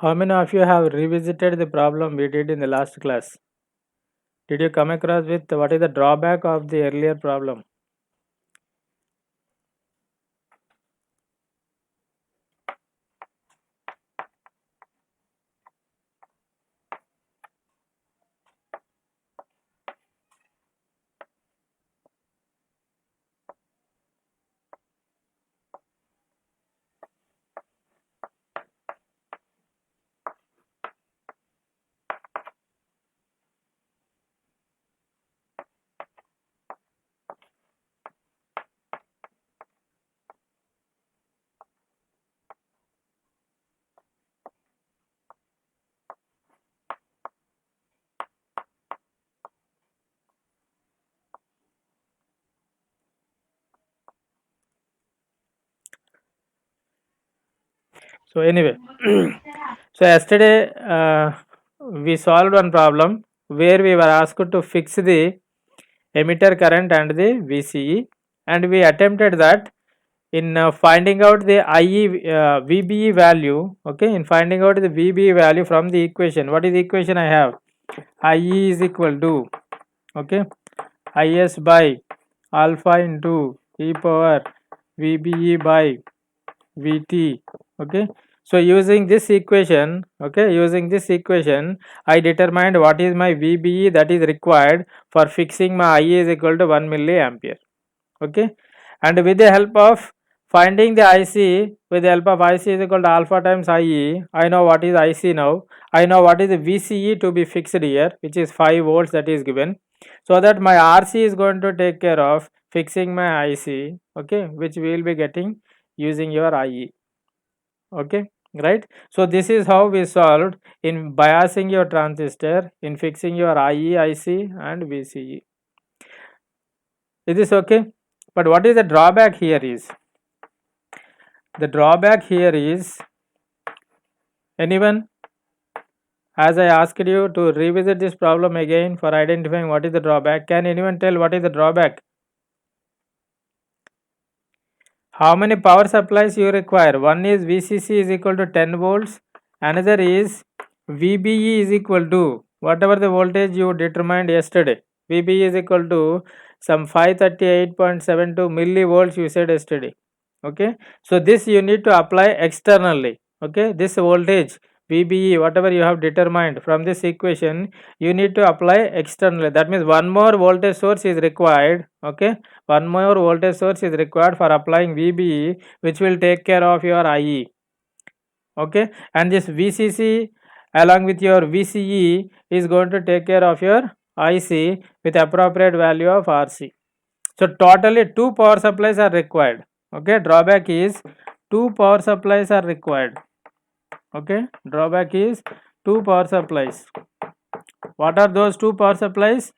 How many of you have revisited the problem we did in the last class? Did you come across with what is the drawback of the earlier problem? So anyway, so yesterday we solved one problem where we were asked to fix the emitter current and the VCE, and we attempted that in finding out the VBE value. Okay, in finding out the VBE value from the equation. What is the equation I have? IE is equal to, okay, IS by alpha into e power VBE by VT. Okay, so using this equation, I determined what is my VBE that is required for fixing my IE is equal to 1 milliampere. Okay, and with the help of finding the IC, with the help of IC is equal to alpha times IE, I know what is IC now. I know what is the VCE to be fixed here, which is 5 volts that is given, so that my RC is going to take care of fixing my IC, okay, which we will be getting using your IE. Okay, right? So this is how we solved in biasing your transistor, in fixing your IE, IC and VCE. Is this okay? But what is the drawback here is, the drawback here is, anyone, as I asked you to revisit this problem again for identifying what is the drawback, can anyone tell what is the drawback? How many power supplies you require? One is VCC is equal to 10 volts, another is VBE is equal to whatever the voltage you determined yesterday. VBE is equal to some 538.72 millivolts you said yesterday. Okay, so this you need to apply externally. Okay, this voltage VBE whatever you have determined from this equation, you need to apply externally. That means one more voltage source is required. Okay, one more voltage source is required for applying VBE, which will take care of your IE. Okay, and this VCC along with your VCE is going to take care of your IC with appropriate value of RC. So totally 2 power supplies are required. Okay, drawback is 2 power supplies are required. Okay, drawback is 2 power supplies. What are those 2 power supplies?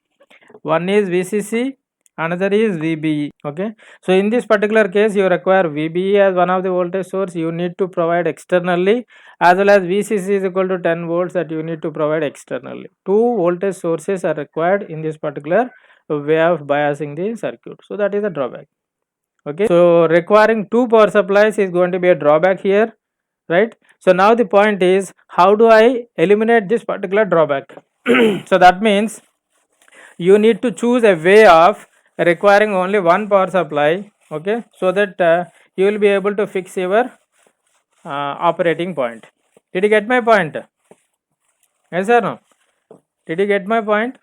One is VCC, another is VBE. Okay, so in this particular case you require VBE as one of the voltage source you need to provide externally, as well as VCC is equal to 10 volts that you need to provide externally. 2 voltage sources are required in this particular way of biasing the circuit. So that is the drawback. Okay, so requiring 2 power supplies is going to be a drawback here, right? So now the point is, how do I eliminate this particular drawback? So that means you need to choose a way of requiring only one power supply. Okay, so that you will be able to fix your operating point. Did you get my point? Yes or no? Did you get my point?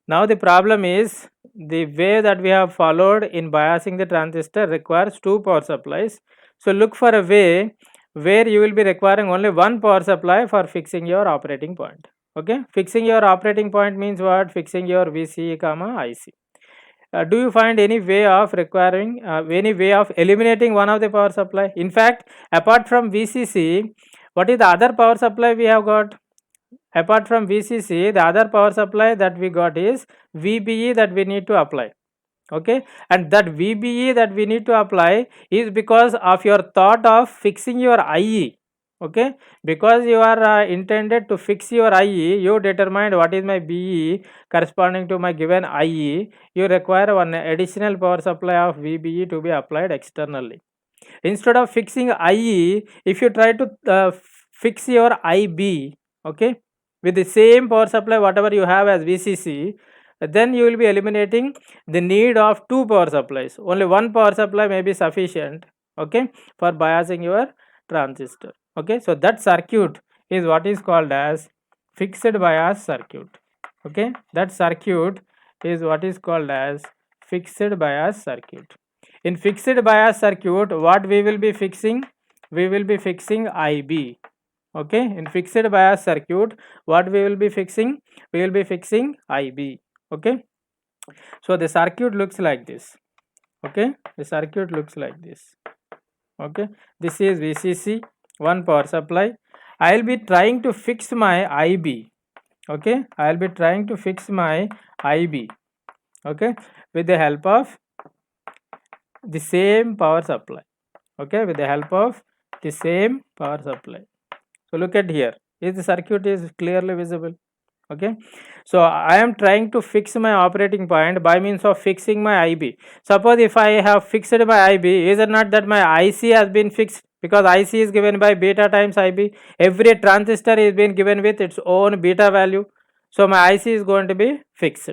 Now the problem is, the way that we have followed in biasing the transistor requires 2 power supplies. So look for a way where you will be requiring only one power supply for fixing your operating point. Okay, fixing your operating point means what? Fixing your VCE comma IC. Do you find any way of requiring any way of eliminating one of the power supply? In fact, apart from VCC, what is the other power supply we have got? Apart from VCC, the other power supply that we got is VBE that we need to apply. Okay, and that VBE that we need to apply is because of your thought of fixing your IE. Okay, because you are intended to fix your IE, you determined what is my BE corresponding to my given IE. You require one additional power supply of VBE to be applied externally. Instead of fixing IE, if you try to fix your IB, okay, with the same power supply whatever you have as VCC, then you will be eliminating the need of two power supplies. Only one power supply may be sufficient, okay, for biasing your transistor. Okay, so that circuit is what is called as fixed bias circuit. Okay, that circuit is what is called as fixed bias circuit. In fixed bias circuit, what we will be fixing? We will be fixing IB. Okay, in fixed bias circuit, what we will be fixing? We will be fixing IB. Okay, so the circuit looks like this. Okay, the circuit looks like this. Okay, this is VCC, one power supply. I will be trying to fix my IB. Okay, I will be trying to fix my IB. Okay, with the help of the same power supply. Okay, with the help of the same power supply. So look at here, is the circuit is clearly visible. Okay, so I am trying to fix my operating point by means of fixing my IB. Suppose if I have fixed my IB, is it not that my IC has been fixed? Because IC is given by beta times IB. Every transistor is being given with its own beta value. So my IC is going to be fixed.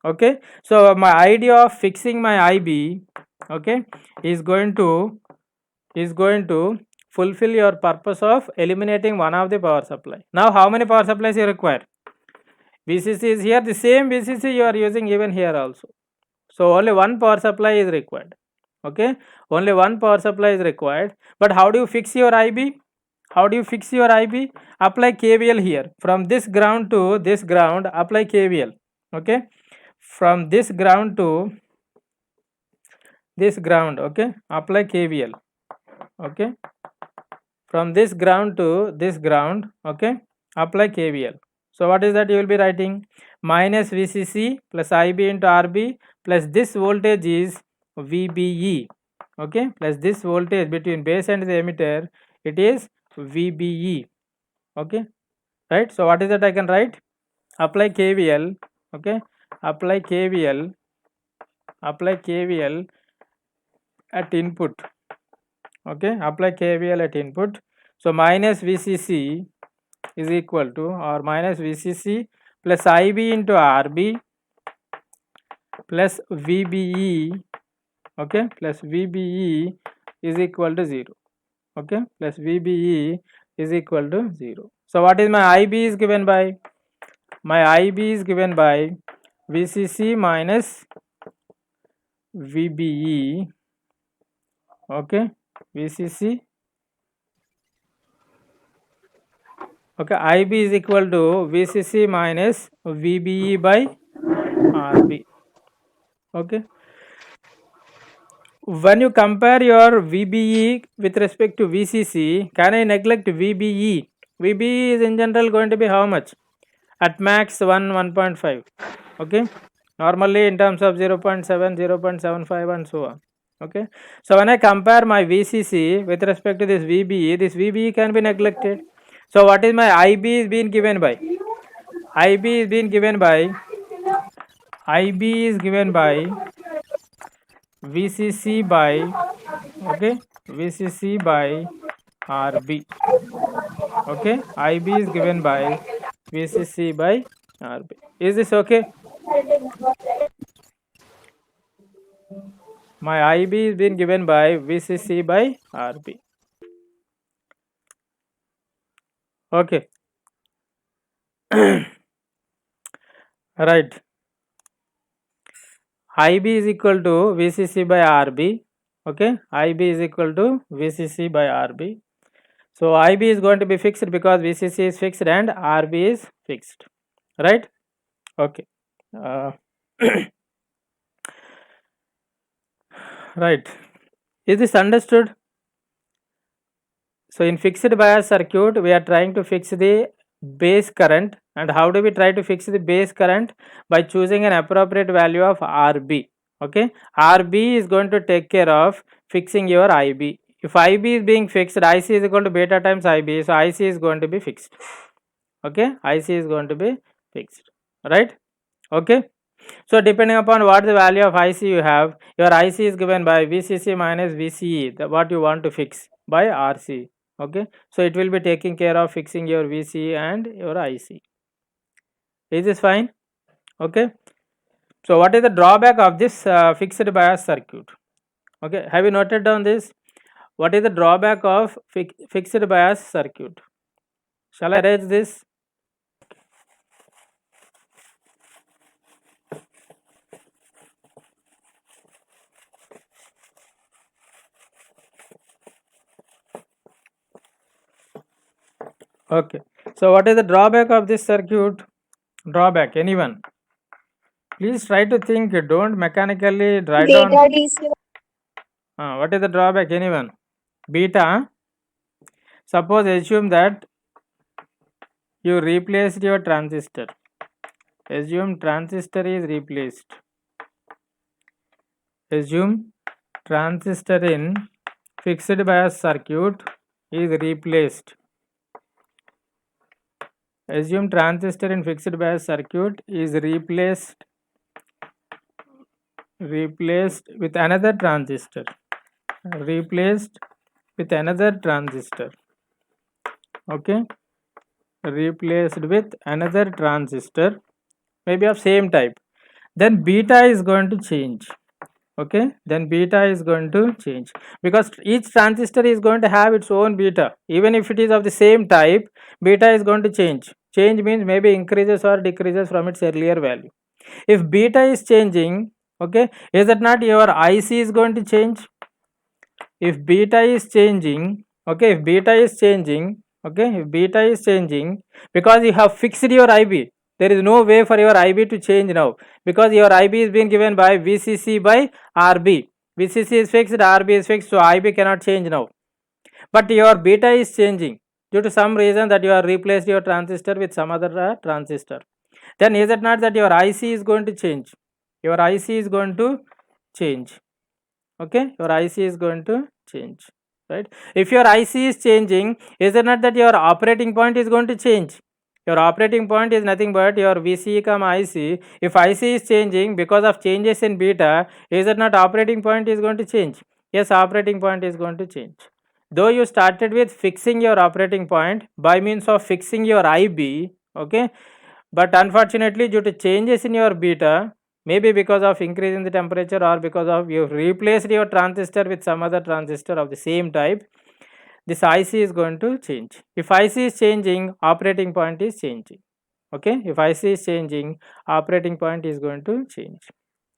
Okay, so my idea of fixing my IB, okay, is going to fulfill your purpose of eliminating one of the power supply. Now how many power supplies you require? VCC is here, the same VCC you are using even here also. So only one power supply is required. Okay, only one power supply is required. But how do you fix your IB? How do you fix your IB? Apply KVL here. From this ground to this ground, apply KVL. Okay, from this ground to this ground, okay, apply KVL. Okay, from this ground to this ground, okay, apply KVL. So what is that you will be writing? Minus VCC plus IB into RB plus this voltage is VBE. Okay, plus this voltage between base and the emitter, it is VBE. Okay, right? So what is that I can write? Apply KVL. Okay, apply KVL. Apply KVL at input. Okay, apply KVL at input. So minus VCC is equal to, or minus VCC plus IB into RB plus VBE, okay, plus VBE is equal to 0. Okay, plus VBE is equal to 0. So what is my IB is given by? My IB is given by VCC minus VBE. Okay, VCC. Okay, IB is equal to VCC minus VBE by RB. Okay, when you compare your VBE with respect to VCC, can I neglect VBE? VBE is in general going to be how much? At max 1.5. Okay, normally in terms of 0.7, 0.75 and so on. Okay, so when I compare my VCC with respect to this VBE can be neglected. So what is my IB is being given by? IB is being given by VCC by, okay, VCC by RB. Okay, IB is given by VCC by RB. Is this okay? My IB is being given by VCC by RB. Okay. Right. IB is equal to VCC by RB. Okay, IB is equal to VCC by RB. So IB is going to be fixed because VCC is fixed and RB is fixed. Right? Okay. Right. Is this understood? So in fixed bias circuit, we are trying to fix the base current. And how do we try to fix the base current? By choosing an appropriate value of RB. Okay, RB is going to take care of fixing your IB. If IB is being fixed, IC is equal to beta times IB. So IC is going to be fixed. Okay, IC is going to be fixed. Right? Okay. So depending upon what the value of IC you have, your IC is given by VCC minus VCE, what you want to fix by RC. Okay, so it will be taking care of fixing your VC and your IC. Is this fine? Okay, so what is the drawback of this fixed bias circuit? Okay, have you noted down this? What is the drawback of fixed bias circuit? Shall I erase this? Okay, so what is the drawback of this circuit? Drawback, anyone? Please try to think, don't mechanically write down. Beta DC. What is the drawback, anyone? Beta. Suppose assume that you replaced your transistor. Assume transistor is replaced. Assume transistor in fixed bias circuit is replaced. Assume transistor in fixed bias circuit is replaced with another transistor. Replaced with another transistor. Okay, replaced with another transistor, maybe of same type. Then beta is going to change. Okay, then beta is going to change because each transistor is going to have its own beta. Even if it is of the same type, beta is going to change. Change means maybe increases or decreases from its earlier value. If beta is changing, okay, is that not your IC is going to change? If beta is changing, okay, if beta is changing, okay, if beta is changing, because you have fixed your IB, there is no way for your IB to change now because your IB is being given by VCC by RB. VCC is fixed, RB is fixed, so IB cannot change now. But your beta is changing due to some reason that you have replaced your transistor with some other transistor. Then is it not that your IC is going to change? Your IC is going to change. Okay, your IC is going to change, right? If your IC is changing, is it not that your operating point is going to change? Your operating point is nothing but your VC comma IC. If IC is changing because of changes in beta, is it not operating point is going to change? Yes, operating point is going to change. Though you started with fixing your operating point by means of fixing your IB, okay, but unfortunately due to changes in your beta, maybe because of increase in the temperature or because of you replaced your transistor with some other transistor of the same type, this IC is going to change. If IC is changing, operating point is changing. Okay, if IC is changing, operating point is going to change.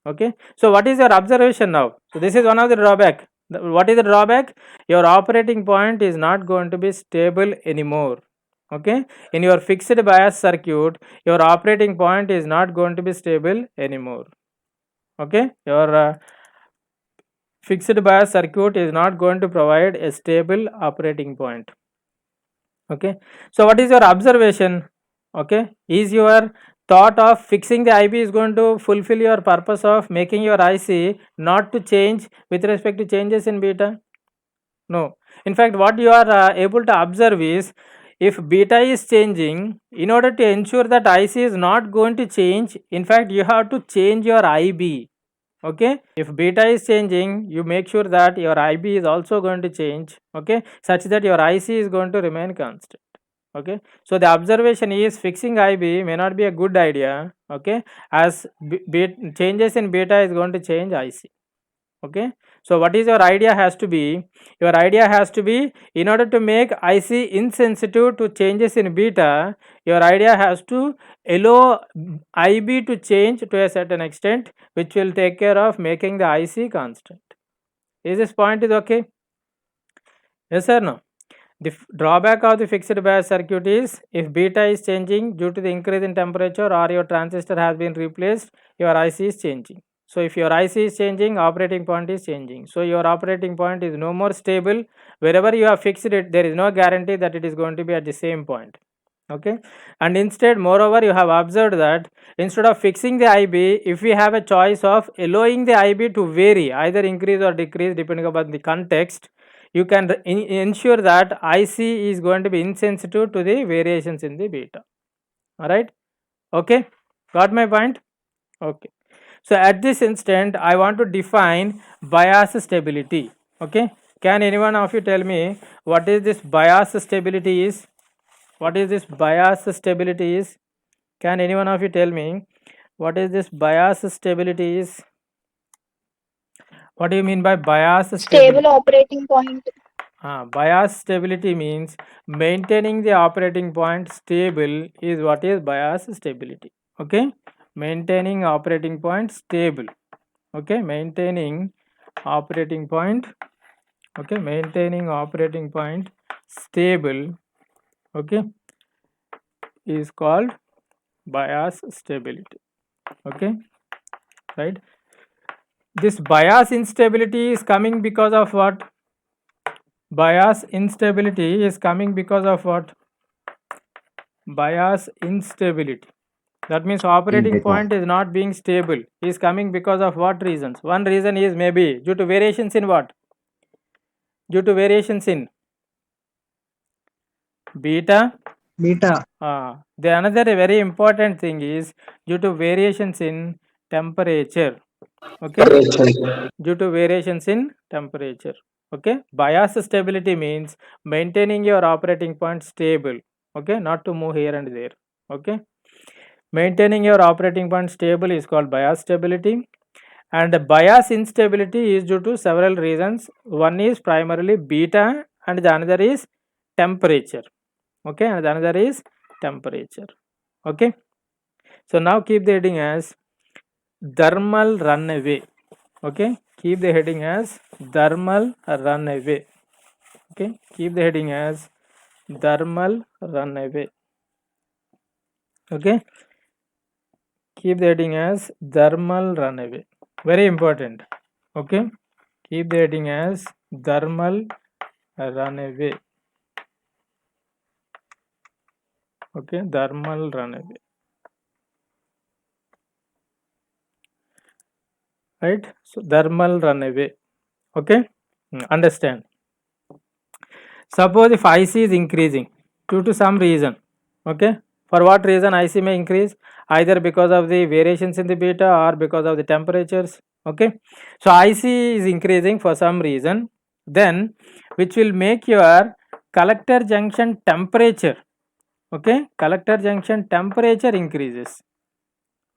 Okay, so what is your observation now? So this is one of the drawback. What is the drawback? Your operating point is not going to be stable anymore. Okay, in your fixed bias circuit, your operating point is not going to be stable anymore. Okay, your fixed bias circuit is not going to provide a stable operating point. Okay, so what is your observation? Okay, is your thought of fixing the IB is going to fulfill your purpose of making your IC not to change with respect to changes in beta? No. In fact, what you are able to observe is if beta is changing, in order to ensure that IC is not going to change, in fact, you have to change your IB. Okay, if beta is changing, you make sure that your IB is also going to change, okay, such that your IC is going to remain constant. Okay, so the observation is fixing IB may not be a good idea, okay, as changes in beta is going to change IC. Okay, so what is your idea has to be? Your idea has to be, in order to make IC insensitive to changes in beta, your idea has to allow IB to change to a certain extent, which will take care of making the IC constant. Is this point is okay? Yes or no? The drawback of the fixed bias circuit is if beta is changing due to the increase in temperature or your transistor has been replaced, your IC is changing. So if your IC is changing, operating point is changing. So your operating point is no more stable. Wherever you have fixed it, there is no guarantee that it is going to be at the same point. Okay, and instead, moreover, you have observed that instead of fixing the IB, if we have a choice of allowing the IB to vary, either increase or decrease depending upon the context, you can ensure that IC is going to be insensitive to the variations in the beta. All right, okay, got my point? Okay, so at this instant, I want to define bias stability. Okay, can anyone of you tell me what is this bias stability is? What is this bias stability is? Can any one of you tell me what is this bias stability is? What do you mean by bias Stable stability? operating point. Bias stability means maintaining the operating point stable is what is bias stability. Okay, maintaining operating point stable. Okay, maintaining operating point. Okay, maintaining operating point stable. Okay, is called bias stability. Okay, right? This bias instability is coming because of what? Bias instability is coming because of what? Bias instability. That means in operating data. point is not being stable. Is coming because of what reasons? One reason is maybe due to variations in what? Due to variations in beta. Beta. The another very important thing is due to variations in temperature. Okay, due to variations in temperature. Okay, bias stability means maintaining your operating point stable. Okay, not to move here and there. Okay, maintaining your operating point stable is called bias stability, and the bias instability is due to several reasons. One is primarily beta and the another is temperature. Okay, and the another is temperature. Okay, so now keep the heading as thermal runaway. Okay, keep the heading as thermal runaway. Okay, keep the heading as thermal runaway. Okay, keep the heading as thermal runaway. Very important. Okay, keep the heading as thermal runaway. Okay, thermal runaway. Right, so thermal runaway. Okay, understand. Suppose if IC is increasing due to some reason, okay, for what reason IC may increase? Either because of the variations in the beta or because of the temperatures. Okay, so IC is increasing for some reason, then which will make your collector junction temperature. Okay, collector junction temperature increases.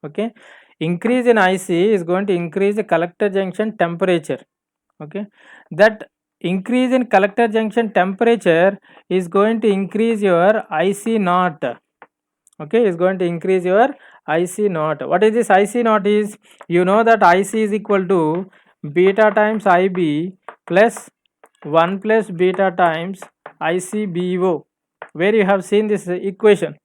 Okay, increase in IC is going to increase the collector junction temperature. Okay, that increase in collector junction temperature is going to increase your IC naught. Okay, is going to increase your IC naught. What is this IC naught is? You know that IC is equal to beta times IB plus 1 plus beta times ICBO. Where you have seen this equation?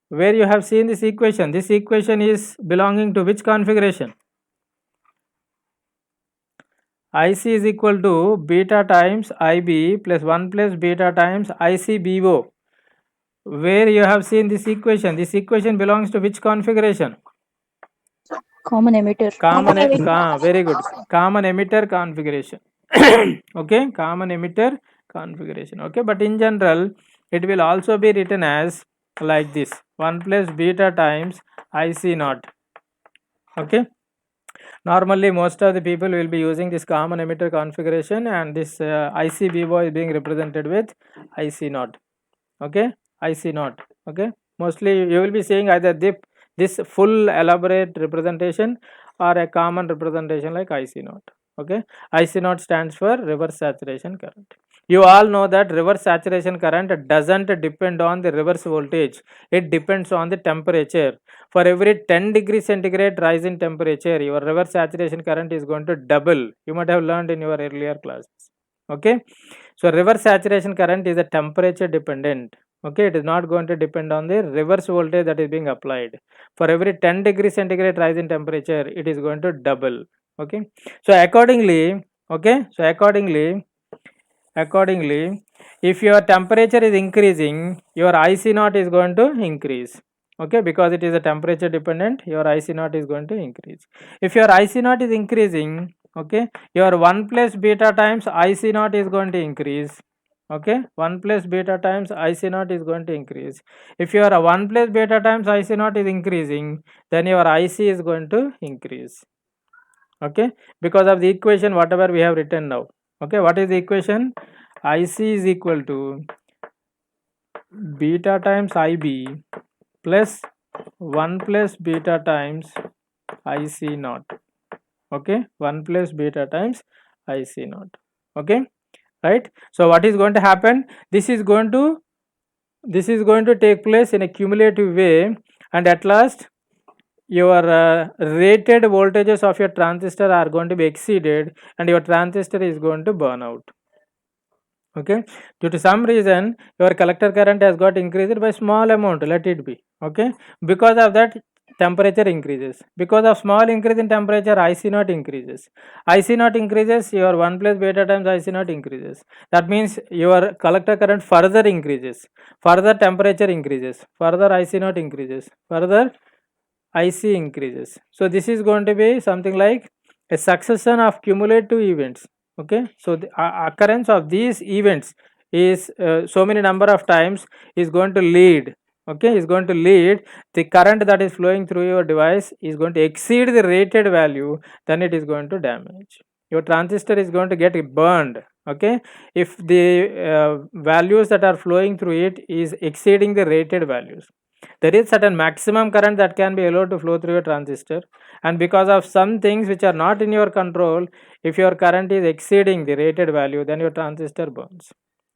Where you have seen this equation? This equation is belonging to which configuration? IC is equal to beta times IB plus 1 plus beta times ICBO. Where you have seen this equation belongs to which configuration? Common emitter. Very good. Common emitter configuration. Okay, common emitter configuration. Okay, but in general, it will also be written as like this: 1 plus beta times IC naught. Okay. Normally, most of the people will be using this common emitter configuration, and this ICBO is being represented with IC naught. Okay, IC naught. Okay, mostly you will be seeing either this full elaborate representation or a common representation like IC naught. Okay, IC naught stands for reverse saturation current. You all know that reverse saturation current doesn't depend on the reverse voltage, it depends on the temperature. For every 10 degrees centigrade rise in temperature, your reverse saturation current is going to double. You might have learned in your earlier classes. Okay, so reverse saturation current is a temperature dependent. Okay, it is not going to depend on the reverse voltage that is being applied. For every 10 degrees centigrade rise in temperature, it is going to double. Okay, so accordingly, if your temperature is increasing, your IC naught is going to increase. Okay, because it is a temperature dependent, your IC naught is going to increase. If your IC naught is increasing, okay, your 1 plus beta times IC naught is going to increase. Okay, 1 plus beta times IC naught is going to increase. If your 1 plus beta times IC naught is increasing, then your IC is going to increase. Okay, because of the equation whatever we have written now. Okay, what is the equation? IC is equal to beta times IB plus 1 plus beta times IC naught. Okay, 1 plus beta times IC naught. Okay, right? So what is going to happen? This is going to take place in a cumulative way, and at last your rated voltages of your transistor are going to be exceeded, and your transistor is going to burn out. Okay, due to some reason your collector current has got increased by small amount, let it be. Okay, because of that temperature increases. Because of small increase in temperature, IC naught increases. IC naught increases, your 1 plus beta times IC naught increases. That means your collector current further increases, further temperature increases, further IC naught increases, further IC increases. So this is going to be something like a succession of cumulative events. Okay, so the occurrence of these events is so many number of times is going to lead. Okay, is going to lead the current that is flowing through your device is going to exceed the rated value, then it is going to damage. Your transistor is going to get burned. Okay, if the values that are flowing through it is exceeding the rated values, there is certain maximum current that can be allowed to flow through your transistor, and because of some things which are not in your control, if your current is exceeding the rated value, then your transistor burns.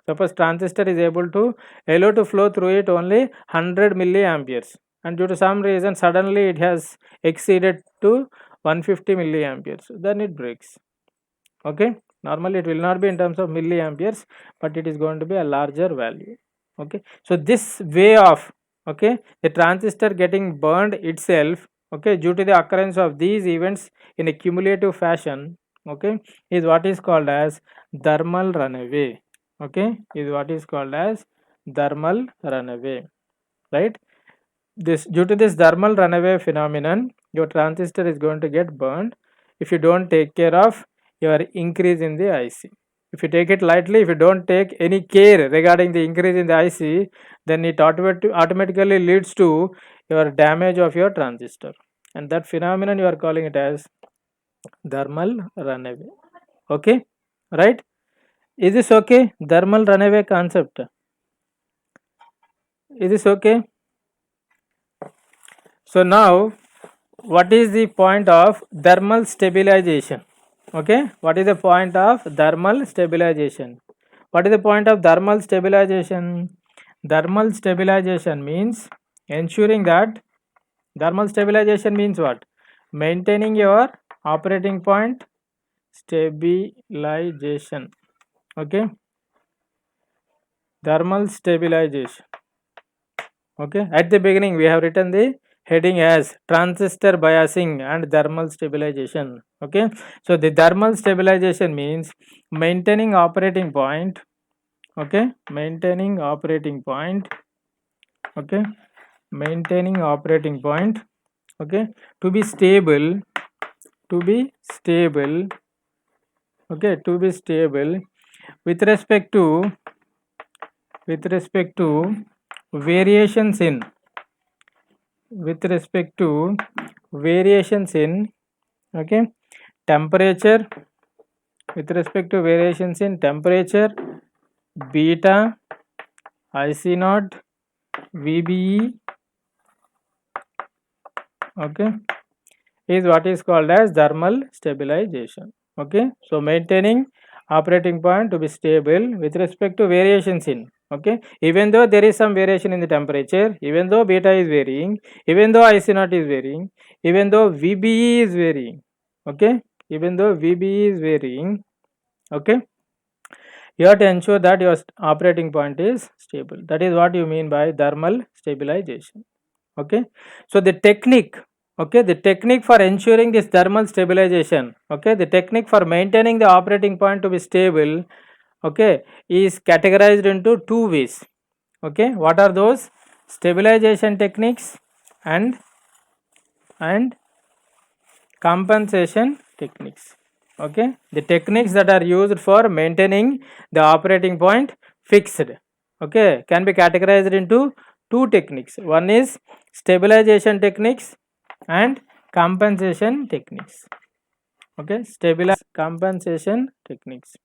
Suppose transistor is able to allow to flow through it only 100 milliamperes, and due to some reason suddenly it has exceeded to 150 milliamperes, then it breaks. Okay, normally it will not be in terms of milliamperes, but it is going to be a larger value. Okay, so this way of, okay, the transistor getting burned itself, okay, due to the occurrence of these events in a cumulative fashion, okay, is what is called as thermal runaway. Okay, is what is called as thermal runaway, right? This, due to this thermal runaway phenomenon, your transistor is going to get burned if you don't take care of your increase in the IC. If you take it lightly, if you don't take any care regarding the increase in the IC, then it automatically leads to your damage of your transistor, and that phenomenon you are calling it as thermal runaway. Okay, right? Is this okay? Thermal runaway concept. Is this okay? So now, what is the point of thermal stabilization? Okay, what is the point of thermal stabilization? What is the point of thermal stabilization? Thermal stabilization means ensuring that, thermal stabilization means what? Maintaining your operating point stabilization. Okay, thermal stabilization. Okay, at the beginning we have written the heading as transistor biasing and thermal stabilization. Okay, so the thermal stabilization means maintaining operating point. Okay, maintaining operating point. Okay, maintaining operating point. Okay, to be stable, to be stable. Okay, to be stable with respect to variations in, with respect to variations in, okay, temperature, with respect to variations in temperature, beta, IC naught, VBE, okay, is what is called as thermal stabilization. Okay, so maintaining operating point to be stable with respect to variations in, okay, even though there is some variation in the temperature, even though beta is varying, even though IC naught is varying, even though VBE is varying, okay, even though VBE is varying, okay, you have to ensure that your operating point is stable. That is what you mean by thermal stabilization. Okay, so the technique, okay, the technique for ensuring this thermal stabilization, okay, the technique for maintaining the operating point to be stable, okay, is categorized into two ways. Okay, what are those? Stabilization techniques and compensation techniques. Okay, the techniques that are used for maintaining the operating point fixed, okay, can be categorized into two techniques. One is stabilization techniques and compensation techniques. Okay, stabilize compensation techniques.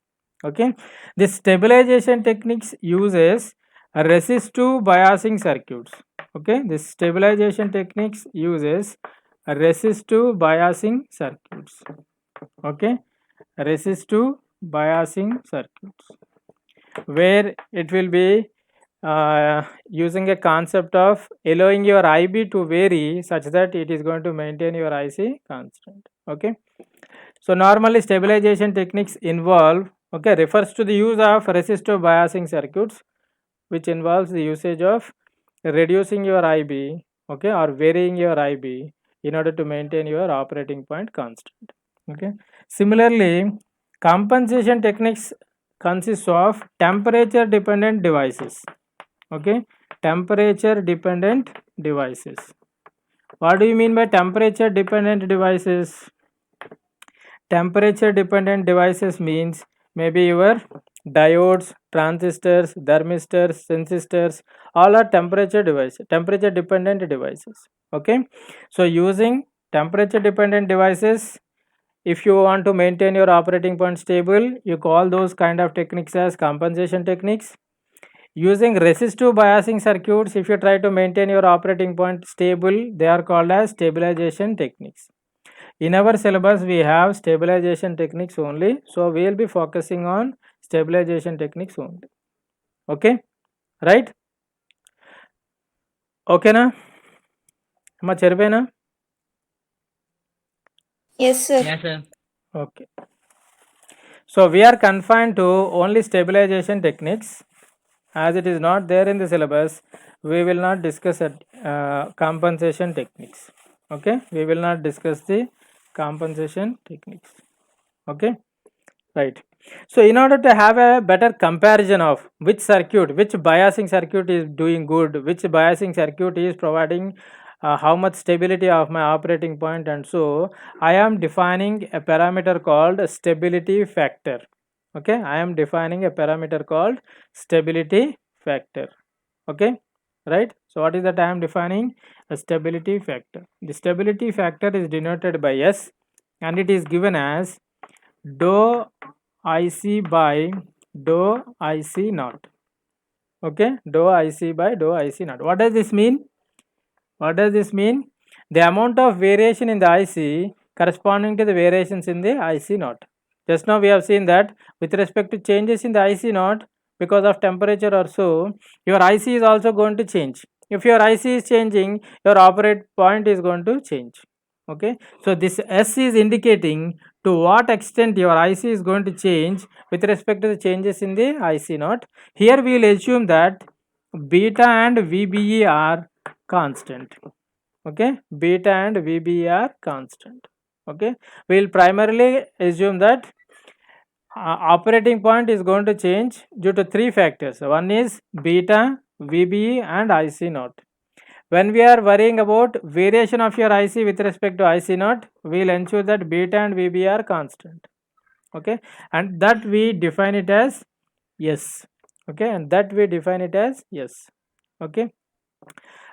Okay, this stabilization techniques uses resistive biasing circuits. Okay, this stabilization techniques uses resistive biasing circuits. Okay, resistive biasing circuits, where it will be using a concept of allowing your IB to vary such that it is going to maintain your IC constant. Okay, so normally stabilization techniques involve, okay, refers to the use of resistive biasing circuits, which involves the usage of reducing your IB, okay, or varying your IB in order to maintain your operating point constant. Okay, similarly, compensation techniques consists of temperature dependent devices. Okay, temperature dependent devices. What do you mean by temperature dependent devices? Temperature dependent devices means maybe your diodes, transistors, thermistors, sensistors, all are temperature dependent devices. Okay, so using temperature dependent devices, if you want to maintain your operating point stable, you call those kind of techniques as compensation techniques. Using resistive biasing circuits, if you try to maintain your operating point stable, they are called as stabilization techniques. In our syllabus, we have stabilization techniques only, so we will be focusing on stabilization techniques only. Okay, right? Okay na? Amma చెరిపోయినా? Yes, sir. Yes, sir. Okay. So we are confined to only stabilization techniques. As it is not there in the syllabus, we will not discuss compensation techniques. Okay, we will not discuss the compensation techniques. Okay, right. So in order to have a better comparison of which biasing circuit is doing good, which biasing circuit is providing how much stability of my operating point, and so I am defining a parameter called stability factor. Okay, I am defining a parameter called stability factor. Okay, right? So what is that I am defining? A stability factor. The stability factor is denoted by S, and it is given as dou IC by dou IC naught. Okay, dou IC by dou IC naught. What does this mean? What does this mean? The amount of variation in the IC corresponding to the variations in the IC naught. Just now we have seen that with respect to changes in the IC naught, because of temperature or so, your IC is also going to change. If your IC is changing, your operate point is going to change. Okay, so this S is indicating to what extent your IC is going to change with respect to the changes in the IC naught. Here we will assume that beta and VBE are constant. Okay, beta and VBE are constant. Okay, we will primarily assume that operating point is going to change due to three factors. One is beta, VBE and IC naught. When we are worrying about variation of your IC with respect to IC naught, we will ensure that beta and VBE are constant. Okay, and that we define it as yes. Okay, and that we define it as yes. Okay,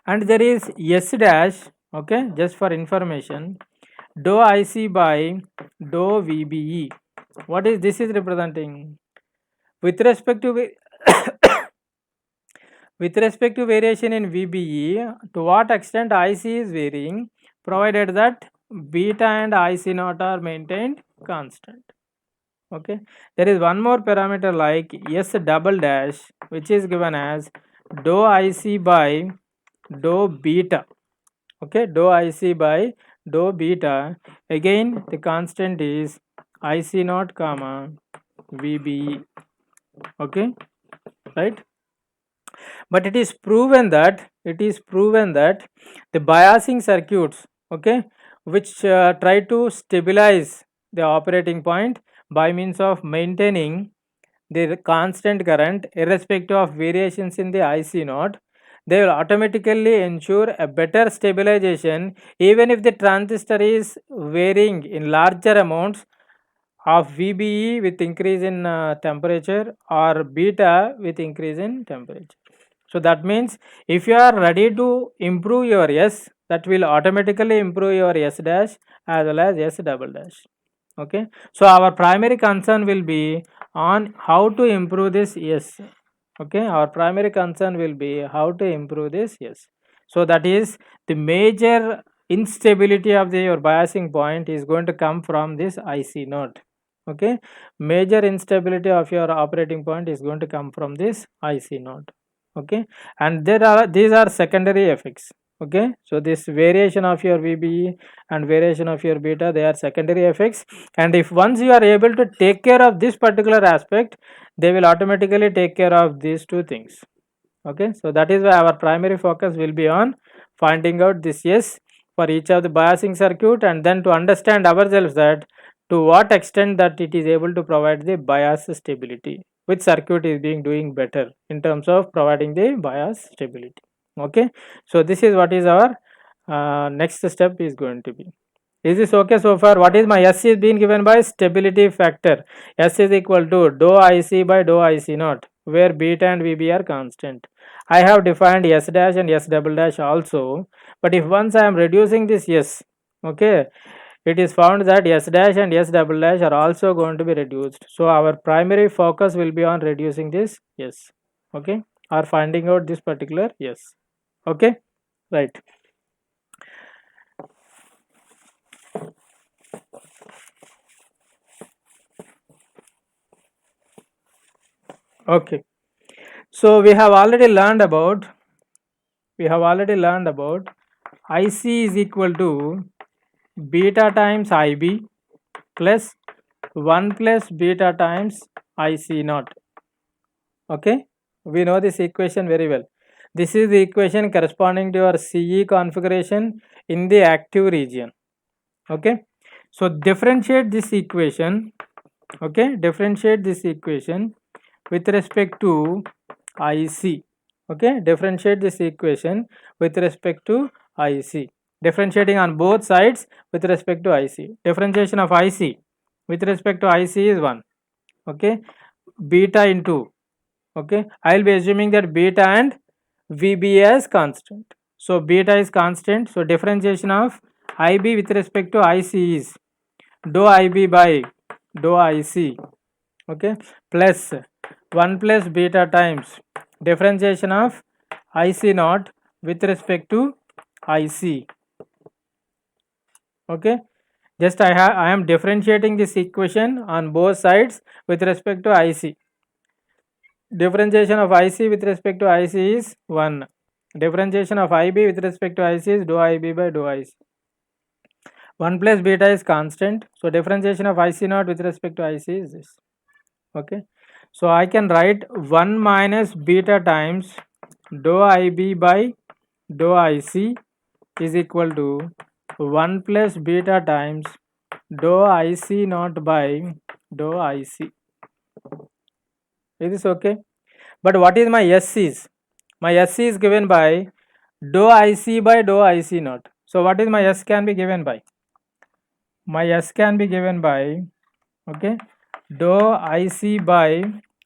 and there is S dash. Okay, just for information, dou IC by dou VBE. What is this is representing? With respect to with respect to variation in VBE, to what extent IC is varying, provided that beta and IC naught are maintained constant. Okay, there is one more parameter like S double dash, which is given as dou IC by dou beta. Okay, dou IC by dou beta. Again, the constant is IC naught comma VBE. Okay, right? But it is proven that the biasing circuits, okay, which try to stabilize the operating point by means of maintaining the constant current irrespective of variations in the IC naught, they will automatically ensure a better stabilization even if the transistor is varying in larger amounts of VBE with increase in temperature or beta with increase in temperature. So that means if you are ready to improve your S, that will automatically improve your S dash as well as S double dash. Okay, so our primary concern will be on how to improve this S. Okay, our primary concern will be how to improve this S. So that is the major instability of your biasing point is going to come from this IC node. Okay, major instability of your operating point is going to come from this IC node. Okay, and these are secondary effects. Okay, so this variation of your VBE and variation of your beta, they are secondary effects, and if once you are able to take care of this particular aspect, they will automatically take care of these two things. Okay, so that is why our primary focus will be on finding out this S for each of the biasing circuit, and then to understand ourselves that to what extent that it is able to provide the bias stability, which circuit is being doing better in terms of providing the bias stability. Okay, so this is what is our next step is going to be. Is this okay so far? What is my S is being given by stability factor. S is equal to dou IC by dou IC naught, where beta and VB are constant. I have defined S dash and S double dash also, but if once I am reducing this S, okay, it is found that S dash and S double dash are also going to be reduced. So our primary focus will be on reducing this S, okay, or finding out this particular S. Okay, right. Okay, so we have already learned about IC is equal to beta times IB plus 1 plus beta times IC naught. Okay, we know this equation very well. This is the equation corresponding to your CE configuration in the active region. Okay, so differentiate this equation. Okay, differentiate this equation with respect to IC. Okay, differentiate this equation with respect to IC. Differentiating on both sides with respect to IC. Differentiation of IC with respect to IC is 1. Okay, beta into, okay, I will be assuming that beta and VB as constant. So beta is constant. So differentiation of IB with respect to IC is dou IB by dou IC. Okay, plus 1 plus beta times differentiation of IC naught with respect to IC. Okay, just I am differentiating this equation on both sides with respect to IC. Differentiation of IC with respect to IC is 1. Differentiation of IB with respect to IC is dou IB by dou IC. 1 plus beta is constant. So differentiation of IC naught with respect to IC is this. Okay, so I can write 1 minus beta times dou IB by dou IC is equal to 1 plus beta times dou IC naught by dou IC. Is this okay? But what is my S is? My S is given by dou IC by dou IC naught. So what is my S can be given by? My S can be given by, okay, dou IC by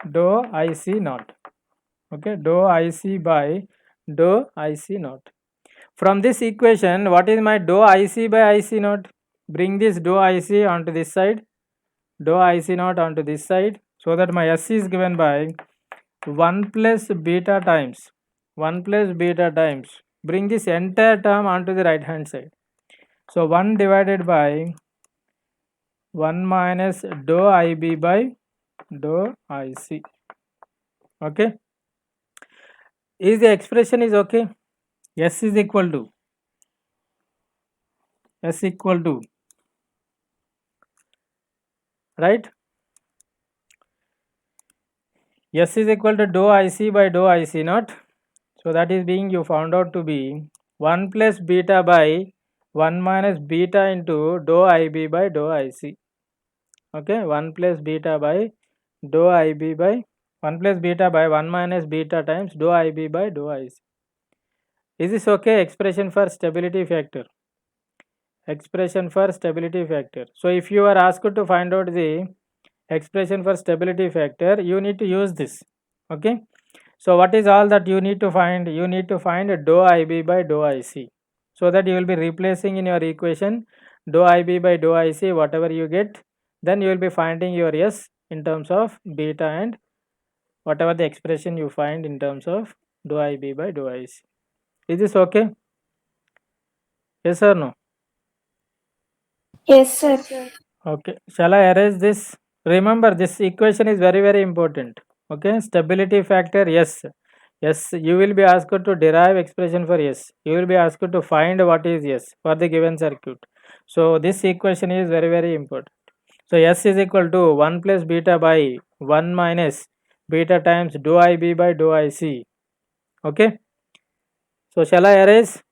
dou IC naught. Okay, dou IC by dou IC naught. From this equation, what is my dou IC by IC naught? Bring this dou IC onto this side, dou IC naught onto this side, so that my S is given by 1 plus beta times, 1 plus beta times, bring this entire term onto the right hand side. So 1 divided by 1 minus dou IB by dou IC. Okay, is the expression is okay? S is equal to right, S is equal to dou IC by dou IC naught. So that is being you found out to be 1 plus beta by 1 minus beta into dou IB by dou IC. Okay, 1 plus beta by dou IB by 1 plus beta by 1 minus beta times dou IB by dou IC. Is this okay? Expression for stability factor. Expression for stability factor. So if you are asked to find out the expression for stability factor, you need to use this. Okay, so what is all that you need to find? You need to find dou IB by dou IC, so that you will be replacing in your equation dou IB by dou IC, whatever you get, then you will be finding your S in terms of beta and whatever the expression you find in terms of dou IB by dou IC. Is this okay? Yes or no? Yes, sir. Okay. Shall I erase this? Remember, this equation is very, very important. Okay. Stability factor, yes. Yes, you will be asked to derive expression for yes. You will be asked to find what is yes for the given circuit. So, this equation is very, very important. So, S is equal to 1 plus beta by 1 minus beta times dou IB by dou IC. Okay. So, shall I erase?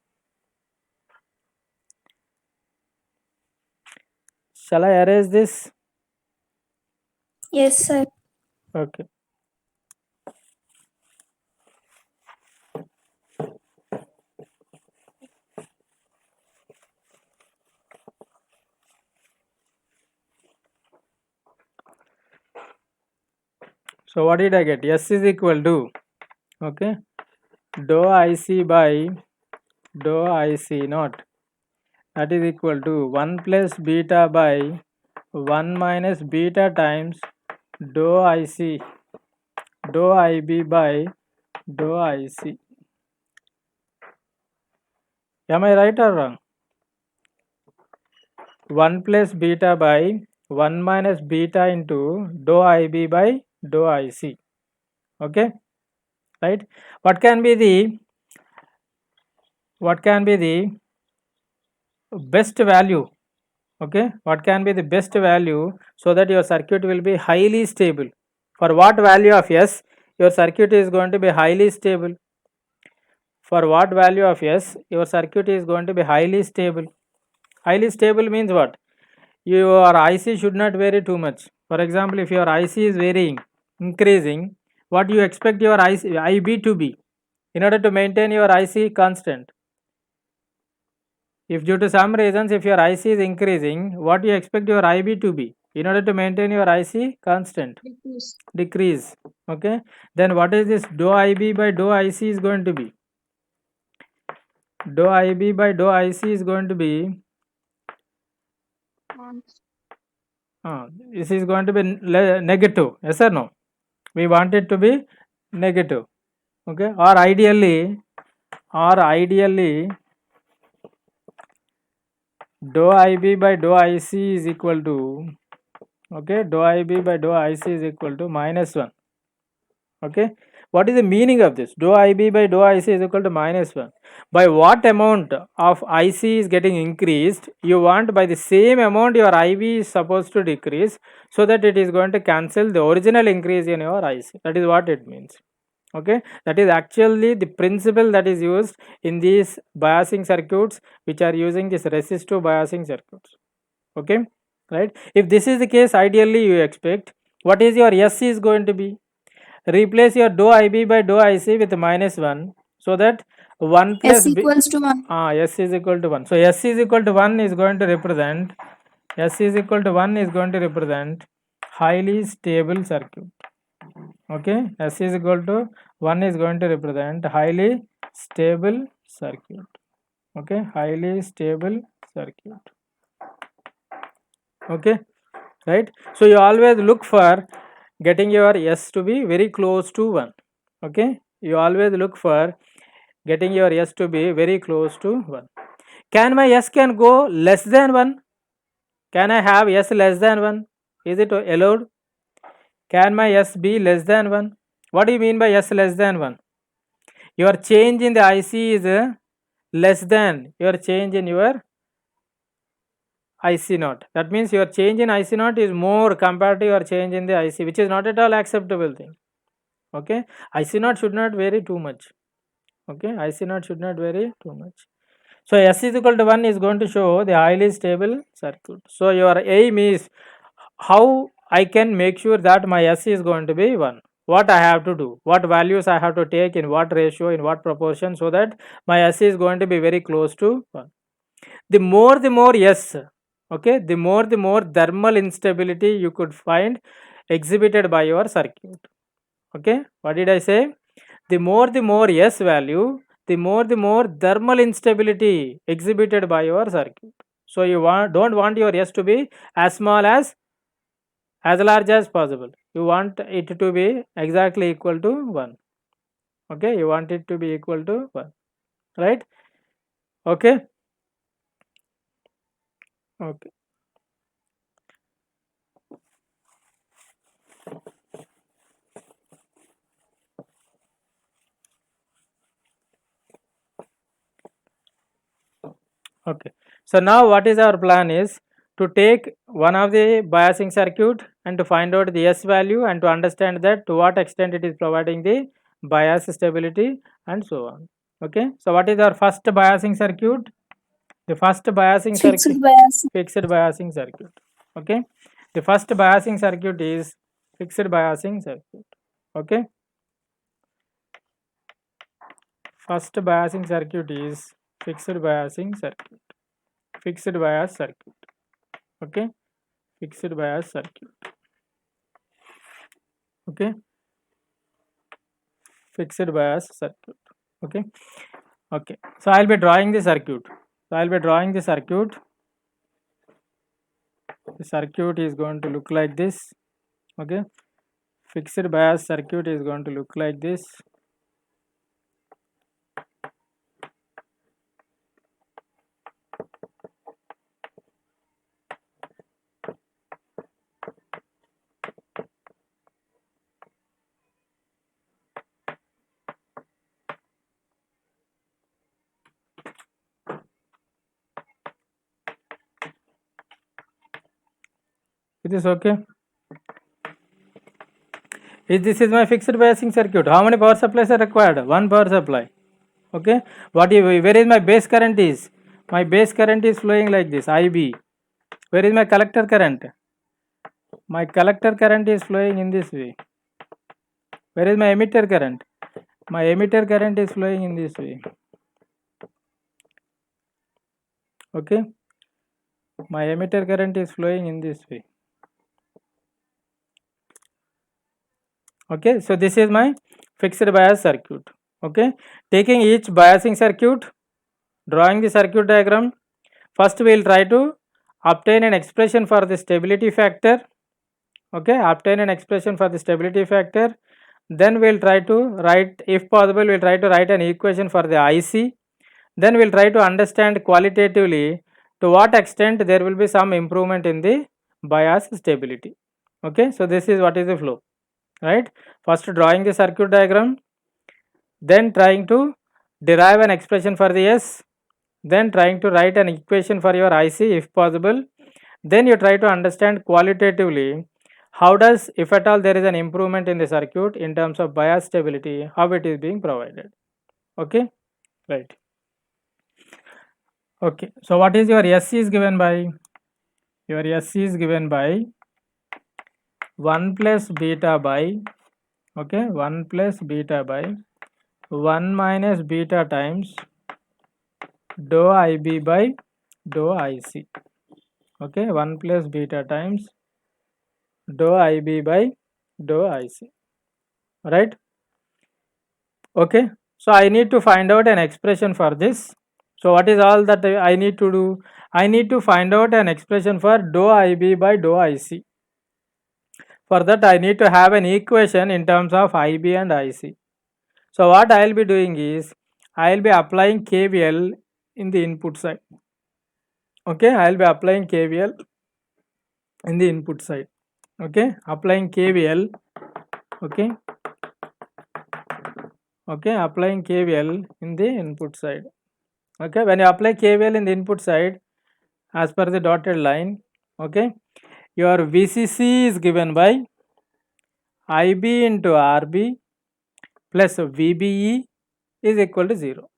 Shall I erase this? Yes, sir. Okay. So, what did I get? S is equal to, okay, dou IC by dou IC naught, that is equal to 1 plus beta by 1 minus beta times dou IC dou IB by dou IC. Am I right or wrong? 1 plus beta by 1 minus beta into dou IB by dou IC. Okay, right? What can be the best value? Okay, what can be the best value so that your circuit will be highly stable? For what value of S your circuit is going to be highly stable? For what value of S your circuit is going to be highly stable? Highly stable means what? Your IC should not vary too much. For example, if your IC is varying, increasing, what you expect your IB to be in order to maintain your IC constant? If due to some reasons, if your IC is increasing, what do you expect your IB to be in order to maintain your IC constant? Decrease. Okay. Then what is this dou IB by dou IC is going to be? Dou IB by dou IC is going to be, this is going to be negative. Yes or no? We want it to be negative. Okay. Or ideally dou IB by dou IC is equal to, okay, dou IB by dou IC is equal to minus 1. Okay, what is the meaning of this? Dou IB by dou IC is equal to minus 1. By what amount of IC is getting increased, you want by the same amount your IB is supposed to decrease, so that it is going to cancel the original increase in your IC. That is what it means. Okay, that is actually the principle that is used in these biasing circuits which are using this resistive biasing circuits. Okay, right? If this is the case, ideally you expect what is your S is going to be? Replace your dou IB by dou IC with minus 1, so that 1 plus S equals to 1. S is equal to 1. So S is equal to 1 is going to represent highly stable circuit. Okay, S is equal to 1 is going to represent highly stable circuit. Okay, highly stable circuit. Okay, right? So you always look for getting your S to be very close to 1. Okay, you always look for getting your S to be very close to 1. Can my S can go less than 1? Can I have S less than 1? Is it allowed? Can my S be less than 1? What do you mean by S less than 1? Your change in the IC is less than your change in your IC naught. That means your change in IC naught is more compared to your change in the IC, which is not at all acceptable thing. Okay, IC naught should not vary too much. Okay, IC naught should not vary too much. So S is equal to 1 is going to show the highly stable circuit. So your aim is how I can make sure that my S is going to be 1. What I have to do, what values I have to take, in what ratio, in what proportion, so that my S is going to be very close to 1. The more S, okay, the more thermal instability you could find exhibited by your circuit. Okay, what did I say? The more S value, the more thermal instability exhibited by your circuit. So you don't want your S to be as small as as large as possible. You want it to be exactly equal to 1. Okay, you want it to be equal to 1, right? Okay. Okay. Okay. So now what is our plan is to take one of the biasing circuit and to find out the S value and to understand that to what extent it is providing the bias stability and so on. Okay. So what is our first biasing circuit? The first biasing Fixed circuit, bias. fixed biasing circuit. Okay. The first biasing circuit is fixed biasing circuit. Okay. First biasing circuit is fixed biasing circuit. Fixed bias circuit. Okay. Fixed bias circuit. Okay. Fixed bias circuit. Okay. Okay. So I'll be drawing the circuit. So I'll be drawing the circuit. The circuit is going to look like this. Okay. Fixed bias circuit is going to look like this. It is okay. This is my fixed biasing circuit. How many power supplies are required? One power supply. Okay. Where is my base current is? My base current is flowing like this, IB. Where is my collector current? My collector current is flowing in this way. Where is my emitter current? My emitter current is flowing in this way. Okay. My emitter current is flowing in this way. Okay. So this is my fixed bias circuit. Okay. Taking each biasing circuit, drawing the circuit diagram. First we will try to obtain an expression for the stability factor. Okay. Obtain an expression for the stability factor. Then we will try to write, if possible, we will try to write an equation for the IC. Then we will try to understand qualitatively to what extent there will be some improvement in the bias stability. Okay. So this is what is the flow, right? First drawing the circuit diagram, then trying to derive an expression for the S, then trying to write an equation for your IC if possible. Then you try to understand qualitatively how does, if at all there is an improvement in the circuit in terms of bias stability, how it is being provided. Okay, right. Okay, so what is your SC is given by? Your SC is given by 1 plus beta by, okay, 1 plus beta by 1 minus beta times dou IB by dou IC. Okay, 1 plus beta times dou IB by dou IC, right? Okay, so I need to find out an expression for this. So what is all that I need to do? I need to find out an expression for dou IB by dou IC. For that I need to have an equation in terms of IB and IC. So what I will be doing is I will be applying KVL in the input side. Okay, I will be applying KVL in the input side. Okay, applying KVL. Okay, okay, applying KVL in the input side. Okay, when you apply KVL in the input side as per the dotted line, okay, your VCC is given by IB into RB plus VBE is equal to 0.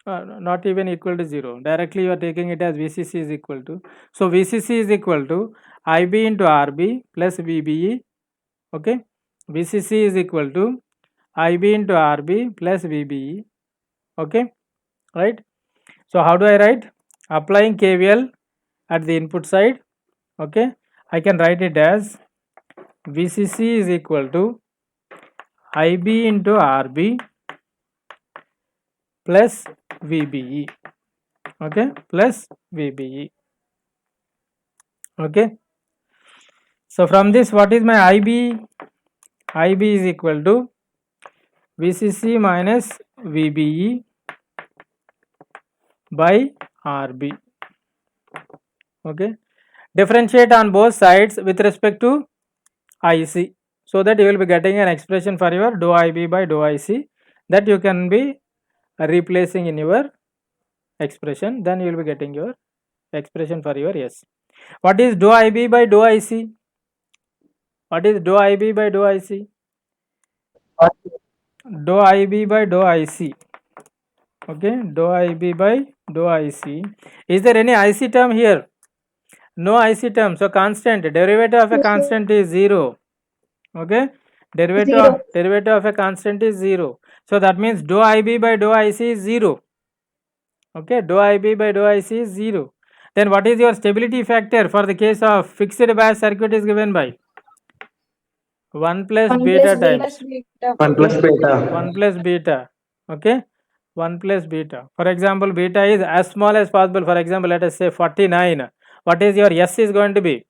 Not even equal to 0. Directly you are taking it as VCC is equal to. So VCC is equal to IB into RB plus VBE. Okay, VCC is equal to IB into RB plus VBE. Okay, right? So how do I write? Applying KVL at the input side. Okay, I can write it as VCC is equal to IB into RB plus VBE. Okay, plus VBE. Okay, So from this, what is my IB? IB is equal to VCC minus VBE by RB. Okay, differentiate on both sides with respect to IC, so that you will be getting an expression for your dou IB by dou IC, that you can be replacing in your expression. Then you will be getting your expression for your S. What is dou IB by dou IC? What is dou IB by dou IC? Dou IB by dou IC. Okay, dou IB by dou IC. Is there any IC term here? No IC term. So constant, derivative of a Yes, sir. constant is 0. Okay, derivative Zero. of a constant is 0. So that means dou IB by dou IC is 0. Okay, dou IB by dou IC is 0. Then what is your stability factor for the case of fixed bias circuit is given by 1 plus beta times 1 plus beta. 1 plus beta. Okay, 1 plus beta. For example, beta is as small as possible. For example, let us say 49. What is your S is going to be?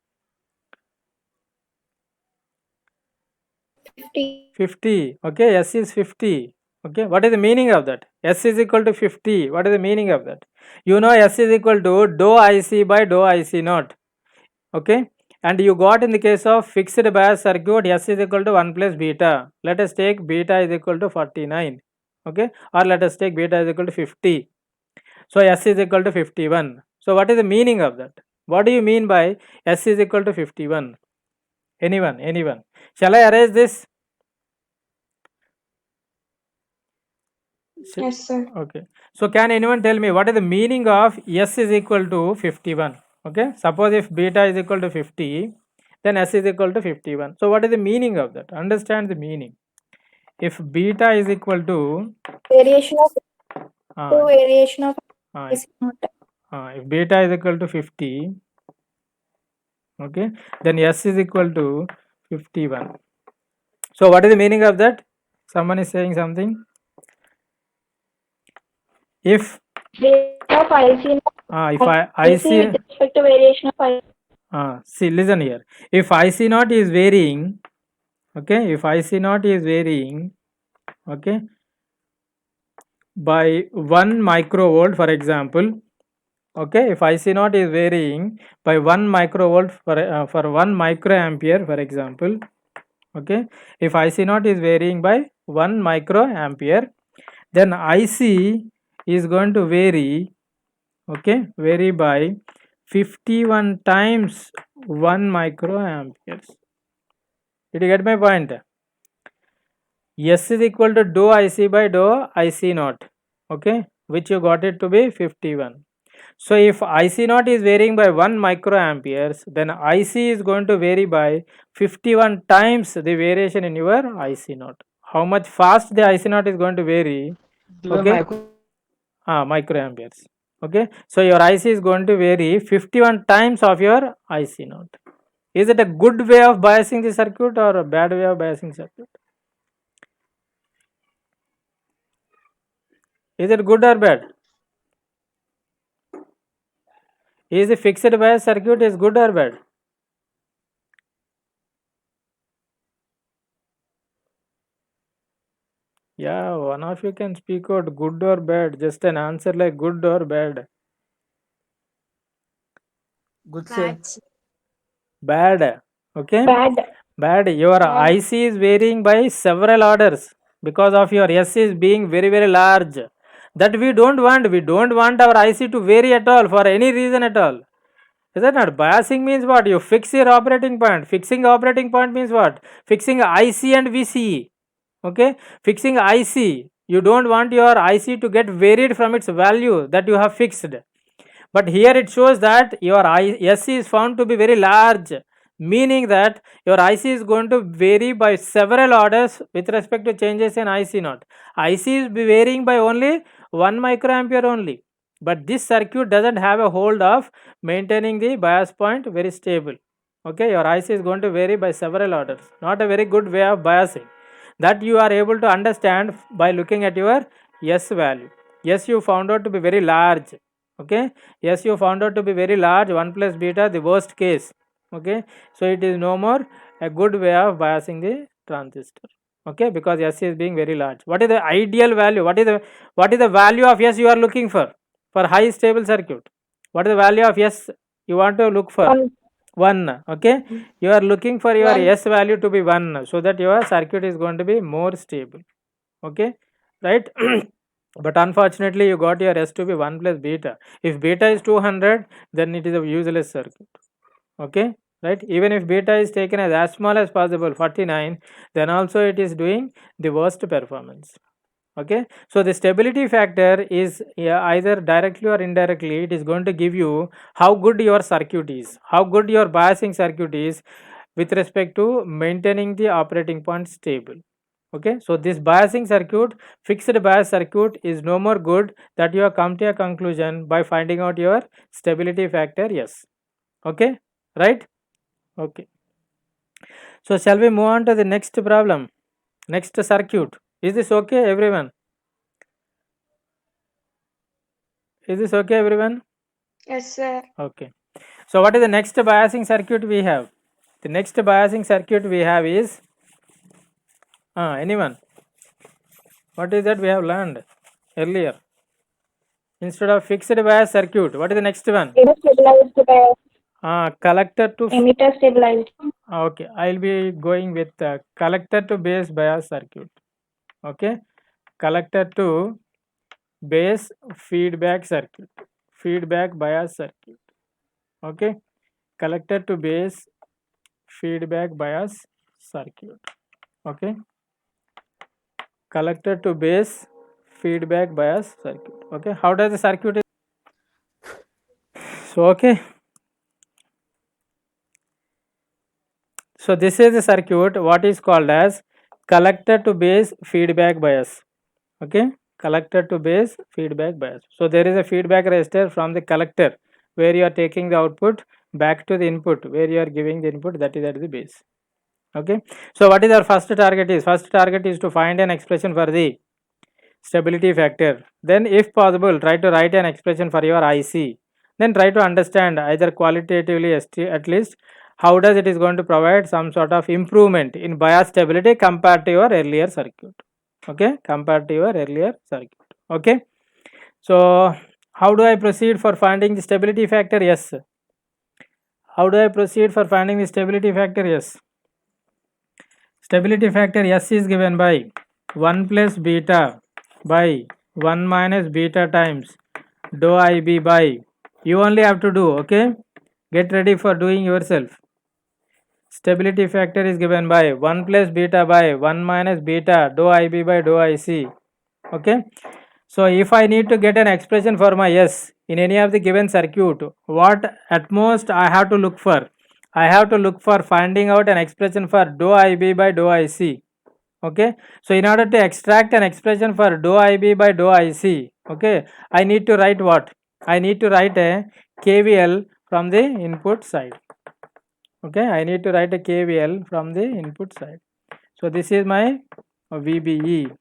50. Okay, S is 50. Okay, what is the meaning of that? S is equal to 50. What is the meaning of that? You know S is equal to dou IC by dou IC naught. Okay, and you got in the case of fixed bias circuit, S is equal to 1 plus beta. Let us take beta is equal to 49. Okay, or let us take beta is equal to 50. So S is equal to 51. So what is the meaning of that? What do you mean by S is equal to 51? Anyone? Shall I erase this? Yes, sir. Okay. So can anyone tell me what is the meaning of S is equal to 51? Okay. Suppose if beta is equal to 50, then S is equal to 51. So what is the meaning of that? Understand the meaning. If beta is equal to Variation of uh, variation of uh, is not. if beta is equal to 50, okay, then S is equal to 51. So what is the meaning of that? Someone is saying something. If Of IC if I see with respect to variation of IC. see, listen here. If IC naught is varying, okay, if IC naught is varying, okay, by 1 microvolt, for example, okay, if IC naught is varying by 1 microvolt for 1 microampere, for example, okay, if IC naught is varying by 1 microampere, then IC is going to vary, okay, vary by 51 times 1 microamperes. Did you get my point? S is equal to dou IC by dou IC naught, okay, which you got it to be 51. So if IC naught is varying by 1 microamperes, then IC is going to vary by 51 times the variation in your IC naught. How much fast the IC naught is going to vary? Okay, microamperes. Okay, so your IC is going to vary 51 times of your IC naught. Is it a good way of biasing the circuit or a bad way of biasing circuit? Is it good or bad? Is the fixed bias circuit is good or bad? Yeah, one of you can speak out good or bad. Just an answer like good or bad. Good say. Bad. Okay. Bad. Your IC is varying by several orders because of your S is being very large. That we don't want. We don't want our IC to vary at all for any reason at all. Is that not? Biasing means what? You fix your operating point. Fixing operating point means what? Fixing IC and VCE. Okay, fixing IC. You don't want your IC to get varied from its value that you have fixed. But here it shows that your IC is found to be very large, meaning that your IC is going to vary by several orders with respect to changes in IC naught. IC is varying by only 1 microampere only. But this circuit doesn't have a hold of maintaining the bias point very stable. Okay, your IC is going to vary by several orders. Not a very good way of biasing. That you are able to understand by looking at your S value. S you found out to be very large. Okay, S you found out to be very large, 1 plus beta, the worst case. Okay, so it is no more a good way of biasing the transistor. Okay, because S is being very large. What is the ideal value? What is the value of S you are looking for high stable circuit? What is the value of S you want to look for? 1. Okay, you are looking for your 1. S value to be 1, so that your circuit is going to be more stable. Okay, right? But unfortunately you got your S to be 1 plus beta. If beta is 200, then it is a useless circuit. Okay, right? Even if beta is taken as small as possible, 49, then also it is doing the worst performance. Okay, so the stability factor is either directly or indirectly, it is going to give you how good your circuit is, how good your biasing circuit is with respect to maintaining the operating point stable. Okay, so this biasing circuit, fixed bias circuit, is no more good, that you have come to a conclusion by finding out your stability factor. Yes. Okay, right? Okay, so shall we move on to the next problem, next circuit? Is this okay, everyone? Is this okay, everyone? Yes, sir. Okay, so what is the next biasing circuit we have? The next biasing circuit we have is anyone? What is that we have learned earlier? Instead of fixed bias circuit, what is the next one? Emitter stabilized bias. Collector to Emitter stabilized. okay, I'll be going with collector to base bias circuit. Okay, collector to base feedback circuit, feedback bias circuit. Okay, collector to base feedback bias circuit. Okay, collector to base feedback bias circuit. Okay, how does the circuit is? So okay, so this is the circuit what is called as collector to base feedback bias. Okay, collector to base feedback bias. So there is a feedback resistor from the collector where you are taking the output back to the input where you are giving the input, that is at the base. Okay, so what is our first target is? First target is to find an expression for the stability factor. Then if possible try to write an expression for your IC. Then try to understand either qualitatively at least how does it is going to provide some sort of improvement in bias stability compared to your earlier circuit. Okay, compared to your earlier circuit. Okay, so how do I proceed for finding the stability factor? Yes. How do I proceed for finding the stability factor? Yes. Stability factor S is given by 1 plus beta by 1 minus beta times dou IB by, you only have to do, okay, get ready for doing yourself. Stability factor is given by 1 plus beta by 1 minus beta dou IB by dou IC. Okay, so if I need to get an expression for my S in any of the given circuit, what at most I have to look for? I have to look for finding out an expression for dou IB by dou IC. Okay, so in order to extract an expression for dou IB by dou IC, okay, I need to write what? I need to write a KVL from the input side. Okay, I need to write a KVL from the input side. So this is my VBE.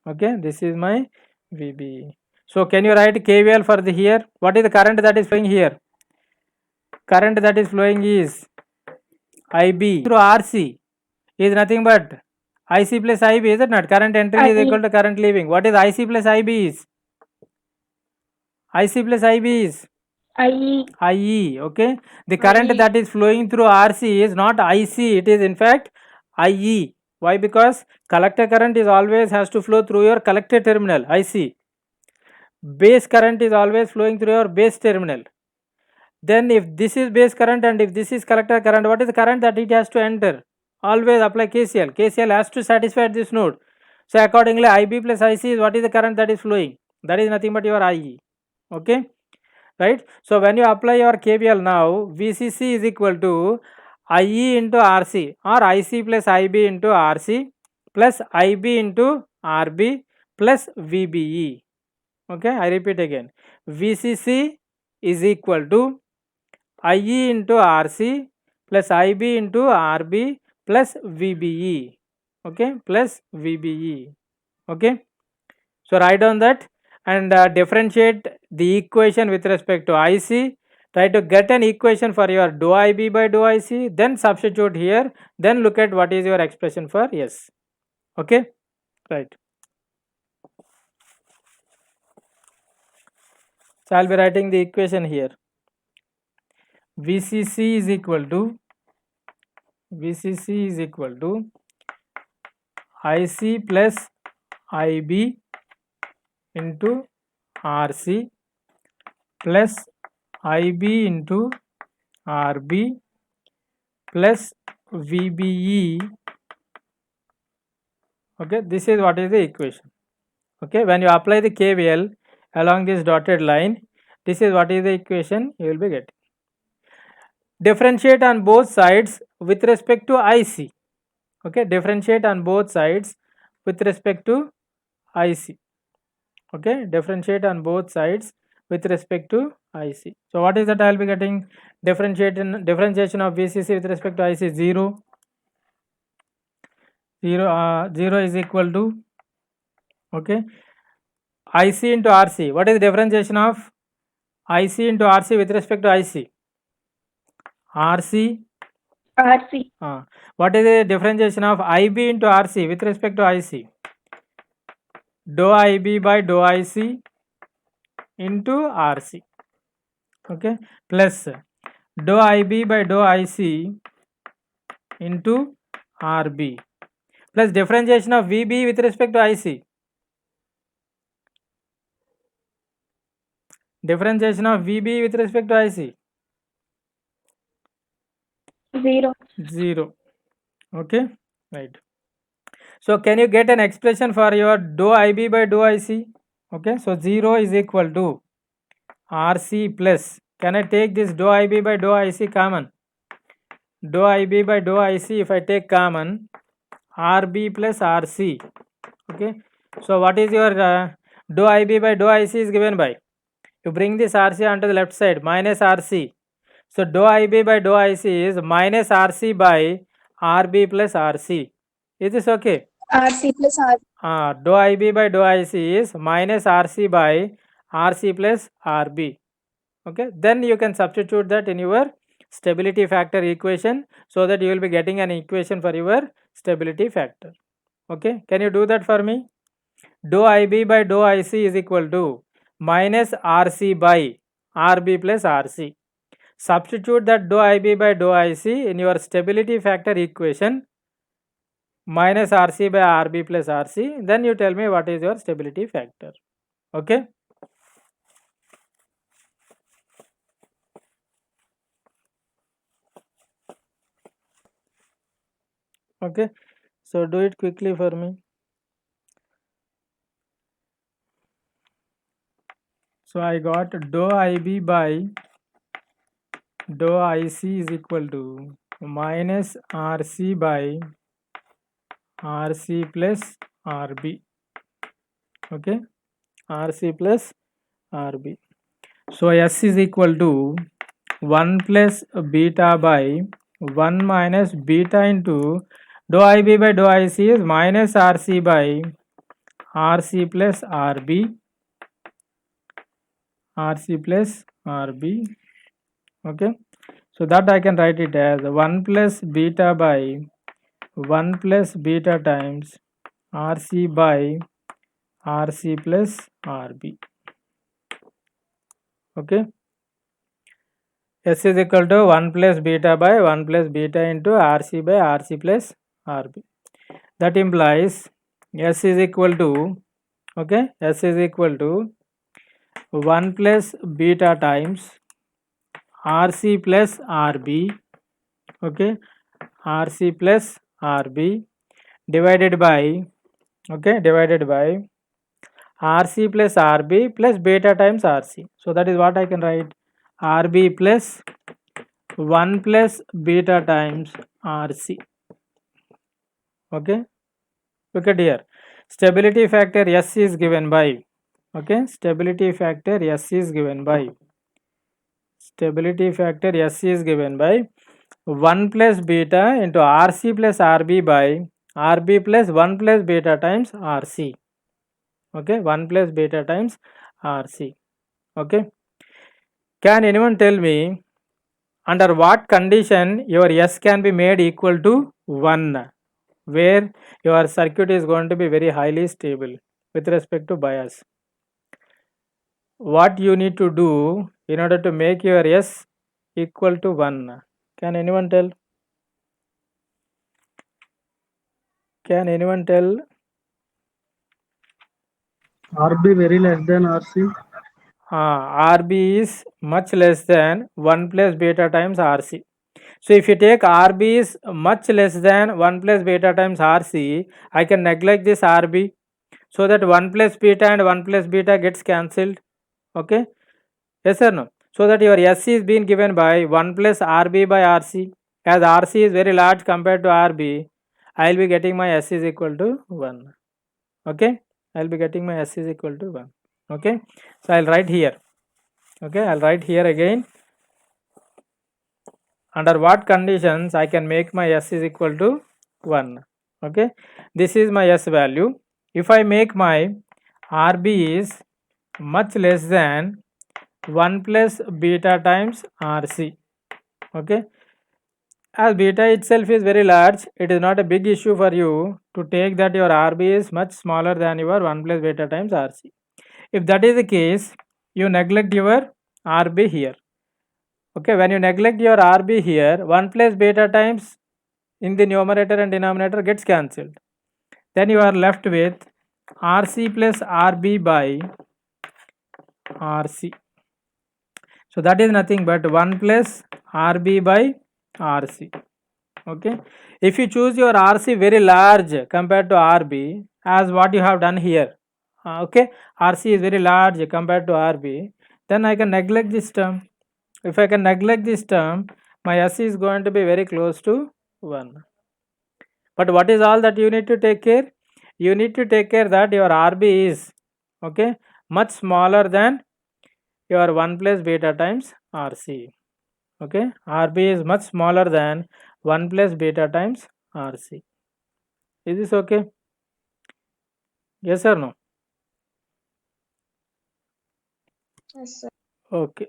Okay, this is my VBE. So can you write KVL for the here? What is the current that is flowing here? Current that is flowing is IB through RC is nothing but IC plus IB, is it not? Current entering is equal to current leaving. What is IC plus IB is? IC plus IB is IE. Okay, the current that is flowing through RC is not IC, it is in fact IE. Why? Because collector current is always has to flow through your collector terminal, IC. Base current is always flowing through your base terminal. Then if this is base current and if this is collector current, what is the current that it has to enter? Always apply KCL. KCL has to satisfy this node. So accordingly IB plus IC is what is the current that is flowing? That is nothing but your IE. Okay, right? So when you apply your KVL now, VCC is equal to IE into RC or IC plus IB into RC plus IB into RB plus VBE. Okay, I repeat again. VCC is equal to IE into RC plus IB into RB plus VBE. Okay, plus VBE. Okay, so write down that and differentiate the equation with respect to IC Try to get an equation for your dou IB by dou IC, then substitute here, then look at what is your expression for S. Okay, right. So I'll be writing the equation here. VCC is equal to IC plus IB into RC plus IB into RB plus VBE. Okay, this is what is the equation. Okay, when you apply the KVL along this dotted line, this is what is the equation you will be getting. Differentiate on both sides with respect to IC. Okay, differentiate on both sides with respect to IC. Okay, differentiate on both sides with respect to IC. So what is that I will be getting? Differentiation of VCC with respect to IC 0. 0 is equal to, okay, IC into RC. What is the differentiation of IC into RC with respect to IC? RC. What is the differentiation of IB into RC with respect to IC? Dou IB by dou IC into RC. Okay, plus dou IB by dou IC into RB plus differentiation of VB with respect to IC. Differentiation of VB with respect to IC? 0. Okay, right. So can you get an expression for your dou IB by dou IC? Okay, so 0 is equal to RC plus, can I take this dou IB by dou IC common? Dou IB by dou IC, if I take common, RB plus RC. Okay, so what is your dou IB by dou IC is given by, you bring this RC onto the left side, minus RC. So dou IB by dou IC is minus RC by RB plus RC. Is this okay? RC plus RB. Dou IB by dou IC is minus RC by RC plus RB. Okay, then you can substitute that in your stability factor equation, so that you will be getting an equation for your stability factor. Okay, can you do that for me? Dou IB by dou IC is equal to minus RC by RB plus RC. Substitute that dou IB by dou IC in your stability factor equation, minus RC by RB plus RC, then you tell me what is your stability factor. Okay. Okay, so do it quickly for me. So I got dou IB by dou IC is equal to minus RC by RC plus RB. Okay, RC plus RB. So S is equal to 1 plus beta by 1 minus beta into dou IB by dou IC is minus RC by RC plus RB. RC plus RB. Okay, so that I can write it as 1 plus beta by 1 plus beta times RC by RC plus RB. Okay, S is equal to 1 plus beta by 1 plus beta into RC by RC plus RB. That implies S is equal to, okay, S is equal to 1 plus beta times RC plus RB, okay, RC plus RB divided by, okay, divided by RC plus RB plus beta times RC. So that is what I can write, RB plus 1 plus beta times RC. Okay, look at here, stability factor S is given by, okay, stability factor S is given by, stability factor S is given by 1 plus beta into RC plus RB by RB plus 1 plus beta times RC. Okay, 1 plus beta times RC. Okay, Can anyone tell me under what condition your S can be made equal to 1, where your circuit is going to be very highly stable with respect to bias? What you need to do in order to make your S equal to 1? Can anyone tell? Can anyone tell? RB very less than RC. RB is much less than 1 plus beta times RC. So if you take RB is much less than 1 plus beta times RC, I can neglect this RB so that 1 plus beta and 1 plus beta gets cancelled. Okay? Yes or no? So that your SC is being given by 1 plus RB by RC. As RC is very large compared to RB, I will be getting my S is equal to 1. Okay? I will be getting my S is equal to 1. Okay? So I will write here. Okay? I will write here again. Under what conditions I can make my S is equal to 1. Okay? This is my S value. If I make my RB is much less than 1 plus beta times RC. Okay? As beta itself is very large, it is not a big issue for you to take that your RB is much smaller than your 1 plus beta times RC. If that is the case, you neglect your RB here. Okay, when you neglect your RB here, 1 plus beta times in the numerator and denominator gets cancelled. Then you are left with RC plus RB by RC. So that is nothing but 1 plus RB by RC. Okay, if you choose your RC very large compared to RB, as what you have done here, okay, RC is very large compared to RB, then I can neglect this term. If I can neglect this term, my S is going to be very close to 1. But what is all that you need to take care? You need to take care that your RB is, okay, much smaller than your 1 plus beta times RC. Okay, RB is much smaller than 1 plus beta times RC. Is this okay? Yes or no? Yes, sir. Okay.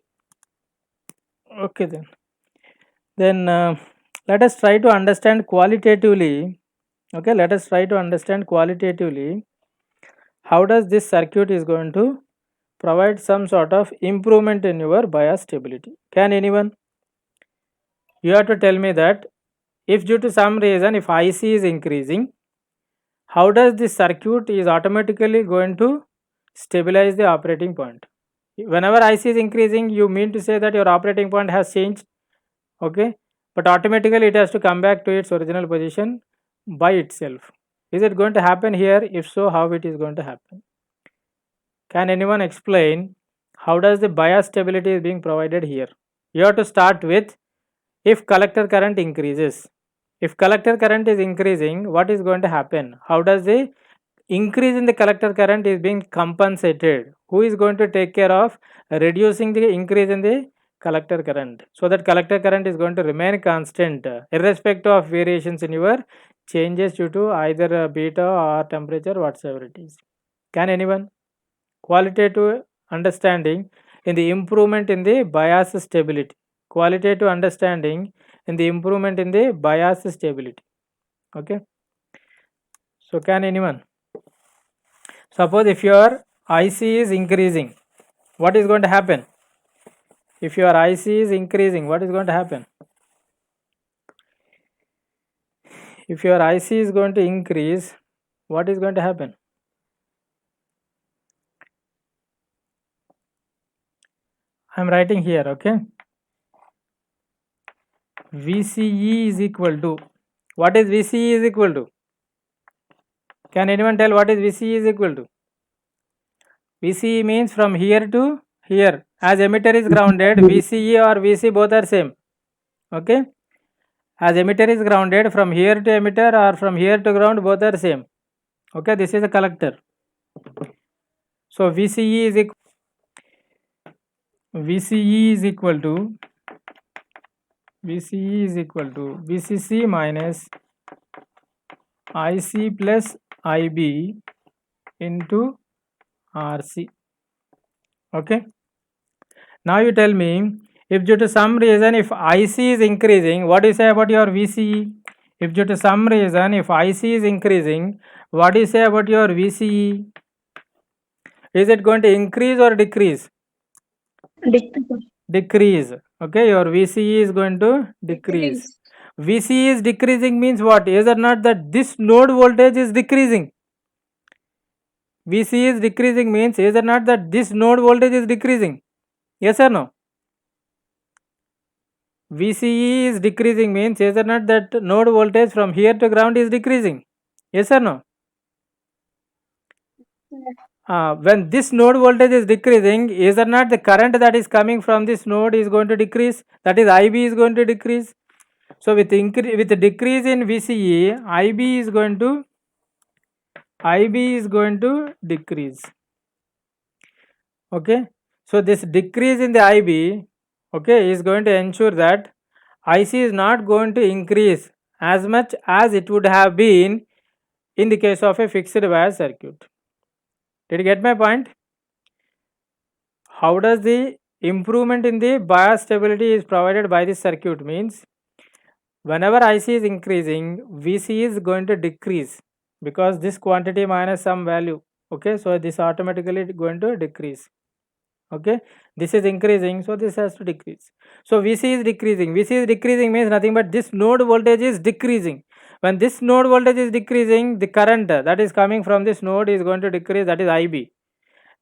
Okay then. Then let us try to understand qualitatively. Okay, let us try to understand qualitatively how does this circuit is going to provide some sort of improvement in your bias stability. Can anyone? You have to tell me that if due to some reason if IC is increasing, how does this circuit is automatically going to stabilize the operating point? Whenever IC is increasing, you mean to say that your operating point has changed, okay, but automatically it has to come back to its original position by itself. Is it going to happen here? If so, how it is going to happen? Can anyone explain how does the bias stability is being provided here? You have to start with if collector current increases. If collector current is increasing, what is going to happen? How does the increase in the collector current is being compensated? Who is going to take care of reducing the increase in the collector current so that collector current is going to remain constant irrespective of variations in your changes due to either beta or temperature, whatsoever it is? Can anyone? Qualitative understanding in the improvement in the bias stability. Qualitative understanding in the improvement in the bias stability. Okay. So can anyone? Suppose if your IC is increasing, what is going to happen? If your IC is increasing, what is going to happen? If your IC is going to increase, what is going to happen? I am writing here, okay. VCE is equal to, what is VCE is equal to? Can anyone tell what is VCE is equal to? VCE means from here to here. As emitter is grounded, VCE or VC both are same. Okay. As emitter is grounded, from here to emitter or from here to ground both are same. Okay. This is a collector. So VCE is equal. VCE is equal to VCC minus IC plus IB into RC. Okay. Now you tell me, if due to some reason if IC is increasing, what do you say about your VCE? If due to some reason if IC is increasing, what do you say about your VCE? Is it going to increase or decrease? Decrease. Okay, your VCE is going to decrease. VCE is decreasing means what? Is it not that this node voltage is decreasing? VCE is decreasing means is it not that this node voltage is decreasing? Yes or no? VCE is decreasing means is it not that node voltage from here to ground is decreasing? Yes or no? When this node voltage is decreasing, is it not the current that is coming from this node is going to decrease? That is IB is going to decrease. So with the decrease in VCE, IB is going to decrease. Okay. So this decrease in the IB, okay, is going to ensure that IC is not going to increase as much as it would have been in the case of a fixed bias circuit. Did you get my point? How does the improvement in the bias stability is provided by this circuit means whenever IC is increasing, VC is going to decrease because this quantity minus some value. Okay, so this automatically going to decrease. Okay, this is increasing, so this has to decrease. So VC is decreasing. VC is decreasing means nothing but this node voltage is decreasing. When this node voltage is decreasing, the current that is coming from this node is going to decrease, that is IB.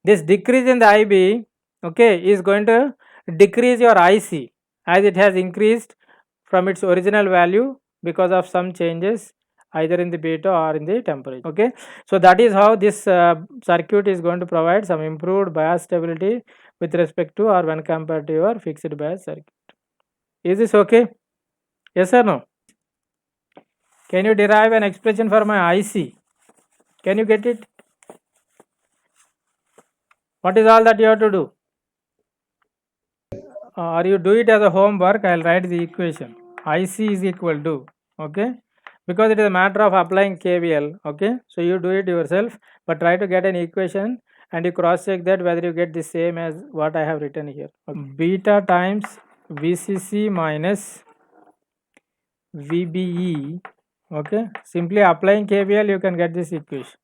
This decrease in the IB, okay, is going to decrease your IC as it has increased from its original value because of some changes either in the beta or in the temperature. Okay, so that is how this circuit is going to provide some improved bias stability with respect to or when compared to your fixed bias circuit. Is this okay? Yes or no? Can you derive an expression for my IC? Can you get it? What is all that you have to do? Or you do it as a homework. I'll write the equation. IC is equal to, okay, because it is a matter of applying KVL. Okay, so you do it yourself, but try to get an equation and you cross check that whether you get the same as what I have written here. Okay. Beta times VCC minus VBE. Okay, simply applying KVL you can get this equation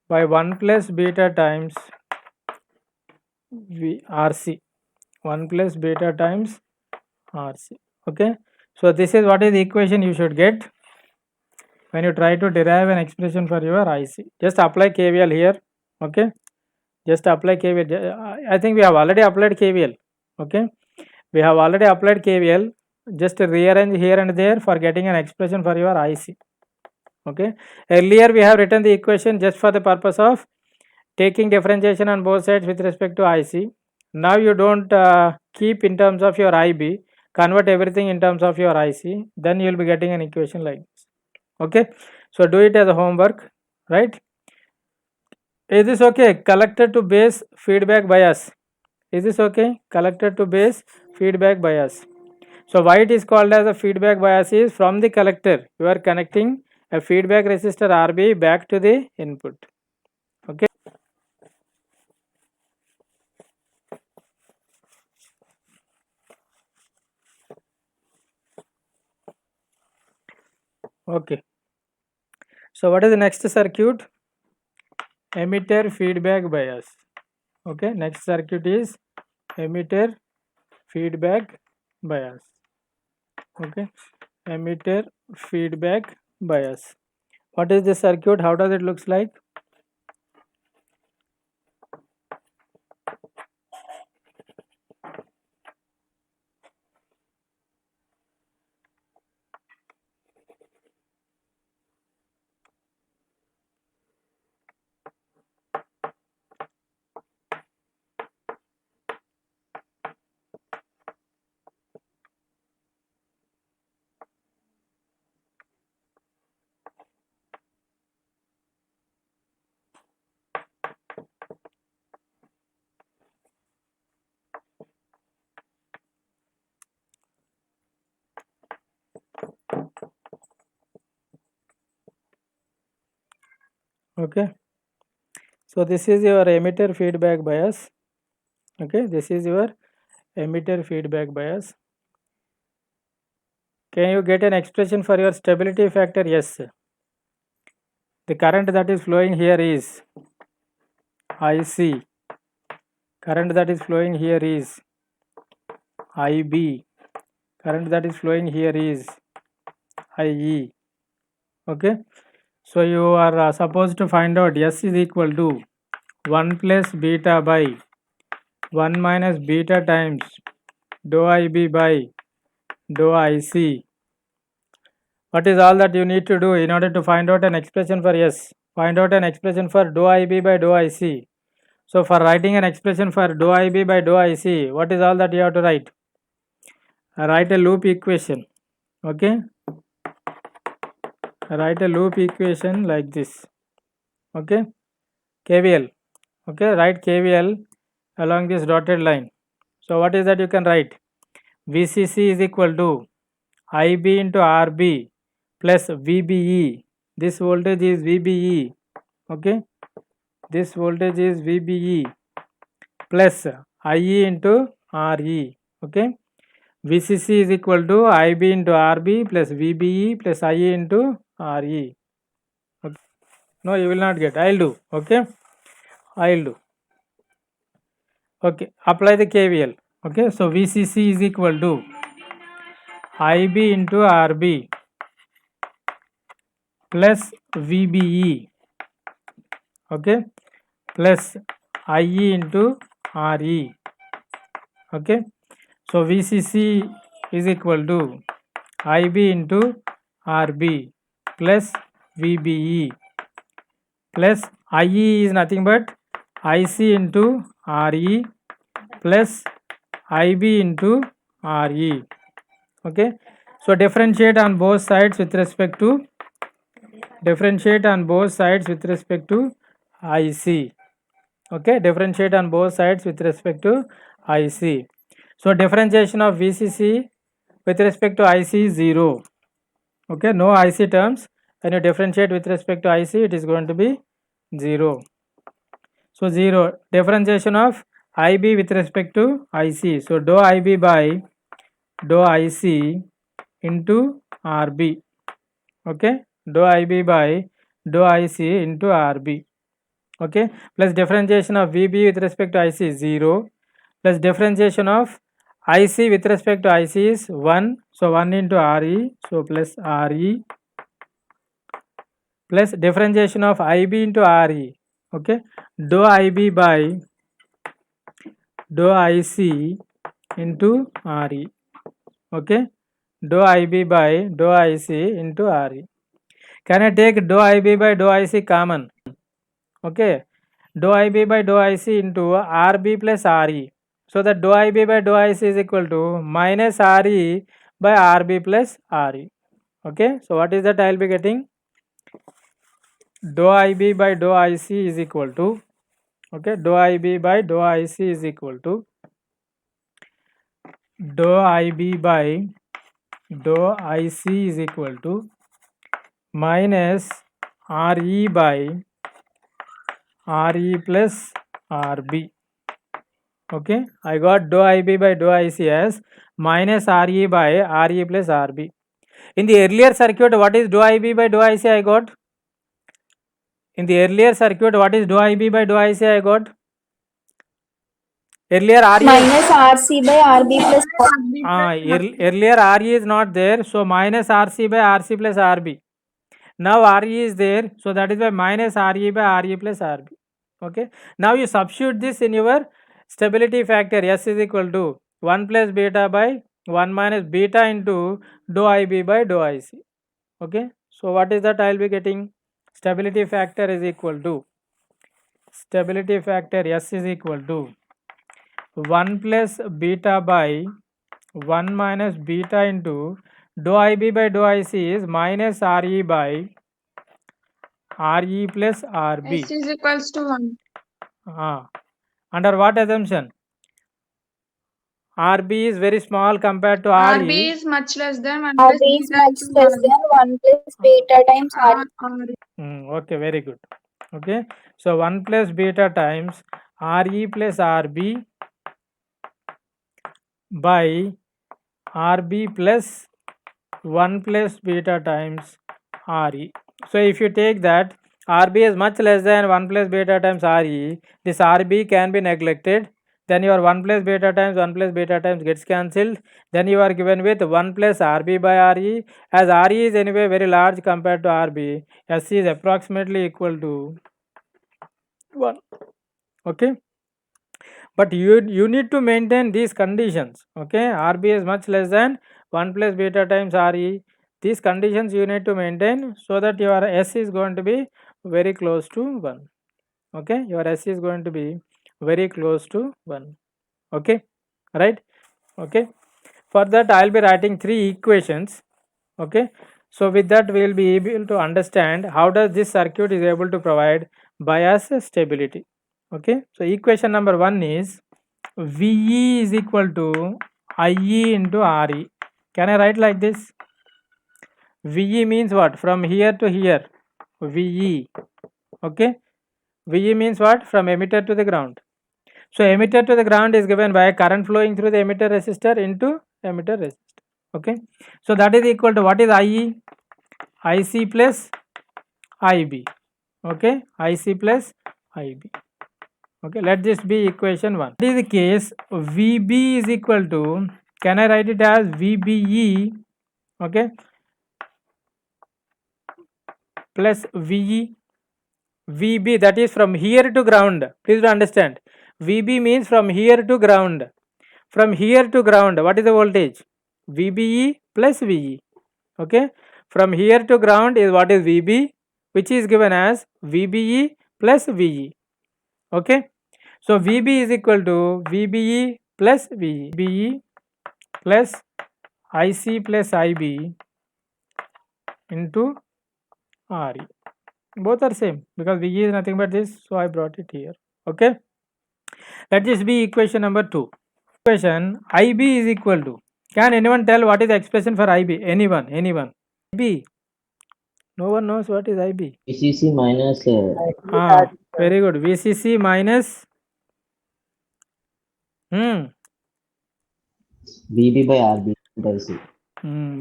by 1 plus beta times RC, 1 plus beta times RC. Okay, so this is what is the equation you should get when you try to derive an expression for your IC. Just apply KVL here. Okay, just apply KVL. I think we have already applied KVL. Okay, we have already applied KVL. Just rearrange here and there for getting an expression for your IC. Okay, earlier we have written the equation just for the purpose of taking differentiation on both sides with respect to IC. Now you don't keep in terms of your IB, convert everything in terms of your IC, then you will be getting an equation like this. Okay, so do it as a homework, right? Is this okay? Collector to base feedback bias. Is this okay? Collector to base feedback bias. So why it is called as a feedback bias is from the collector you are connecting a feedback resistor RB back to the input. Okay. Okay. So what is the next circuit? Emitter feedback bias. Okay, next circuit is emitter feedback bias. Okay, emitter feedback bias. What is the circuit? How does it looks like? Okay, So this is your emitter feedback bias. Okay, this is your emitter feedback bias. Can you get an expression for your stability factor? Yes. The current that is flowing here is IC. Current that is flowing here is IB. Current that is flowing here is IE. Okay. So you are supposed to find out S is equal to 1 plus beta by 1 minus beta times dou IB by dou IC. What is all that you need to do in order to find out an expression for S? Find out an expression for dou IB by dou IC. So for writing an expression for dou IB by dou IC, what is all that you have to write? Write a loop equation. Okay. Write a loop equation like this. Okay. KVL. Okay. Write KVL along this dotted line. So what is that you can write? VCC is equal to IB into RB plus VBE. This voltage is VBE. Okay. This voltage is VBE plus IE into RE. Okay. VCC is equal to IB into RB plus VBE plus IE into RE. Okay. No, you will not get. I'll do. Okay. I'll do. Okay. Apply the KVL. Okay. So VCC is equal to IB into RB plus VBE. Okay. Plus IE into RE. Okay. So VCC is equal to IB into RB plus VBE plus IE is nothing but IC into RE plus IB into RE. Okay. So differentiate on both sides with respect to IC. Okay. Differentiate on both sides with respect to IC. So differentiation of VCC with respect to IC is 0. Okay, no IC terms. When you differentiate with respect to IC, it is going to be 0. So 0. Differentiation of IB with respect to IC. So dou IB by dou IC into RB. Okay, dou IB by dou IC into RB. Okay, plus differentiation of VB with respect to IC is 0. Plus differentiation of IC with respect to IC is 1. So 1 into RE. So plus RE. Plus differentiation of IB into RE. Okay. Dou IB by dou IC into RE. Okay. Dou IB by dou IC into RE. Can I take dou IB by dou IC common? Okay. Dou IB by dou IC into RB plus RE. So that dou IB by dou IC is equal to minus RE by RB plus RE. Okay. So what is that I will be getting? Dou IB by dou IC is equal to, okay, dou IB by dou IC is equal to dou IB by dou IC is equal to minus RE by RE plus RB. Okay, I got dou IB by dou IC as minus RE by RE plus RB. In the earlier circuit, what is dou IB by dou IC I got? In the earlier circuit, what is dou IB by dou IC I got? Earlier RE minus RC by RB plus RB. Earlier RE is not there, so minus RC by RC plus RB. Now RE is there, so that is why minus RE by RE plus RB. Okay. Now you substitute this in your stability factor. S is equal to 1 plus beta by 1 minus beta into dou IB by dou IC. Okay. So what is that I will be getting? Stability factor is equal to, stability factor S is equal to 1 plus beta by 1 minus beta into dou IB by dou IC is minus RE by RE plus RB. S is equals to 1. Under what assumption? RB is very small compared to RE. RB is much less than 1 plus RB is much less than 1 plus beta times RE. Okay, very good. Okay, So 1 plus beta times RE plus RB by RB plus 1 plus beta times RE. So if you take that RB is much less than 1 plus beta times RE, this RB can be neglected. Then your 1 plus beta times gets cancelled. Then you are given with 1 plus RB by RE. As RE is anyway very large compared to RB, SC is approximately equal to 1. Okay. But you need to maintain these conditions. Okay. RB is much less than 1 plus beta times RE. These conditions you need to maintain so that your S is going to be very close to 1. Okay. Your S is going to be very close to 1. Okay. Right. Okay. For that I will be writing 3 equations. Okay. So with that we will be able to understand how does this circuit is able to provide bias stability. Okay. So equation number 1 is VE is equal to IE into RE. Can I write like this? VE means what? From here to here. VE. Okay. VE means what? From emitter to the ground. So emitter to the ground is given by current flowing through the emitter resistor into emitter resistor. Okay. So that is equal to what is IE? IC plus IB. Okay. IC plus IB. Okay. Let this be equation 1. This is the case VB is equal to, can I write it as VBE? Okay. Plus VE. VB, that is from here to ground. Please do understand. VB means from here to ground. From here to ground, what is the voltage? VBE plus VE. Okay. From here to ground is what is VB, which is given as VBE plus VE. Okay. So VB is equal to VBE plus VE. VE plus IC plus IB into RE. Both are same because VE is nothing but this, so I brought it here. Okay. Let this be equation number 2. Equation IB is equal to, can anyone tell what is the expression for IB? Anyone? IB. No one knows what is IB. VCC minus Very good. VCC minus VB by RB. IC.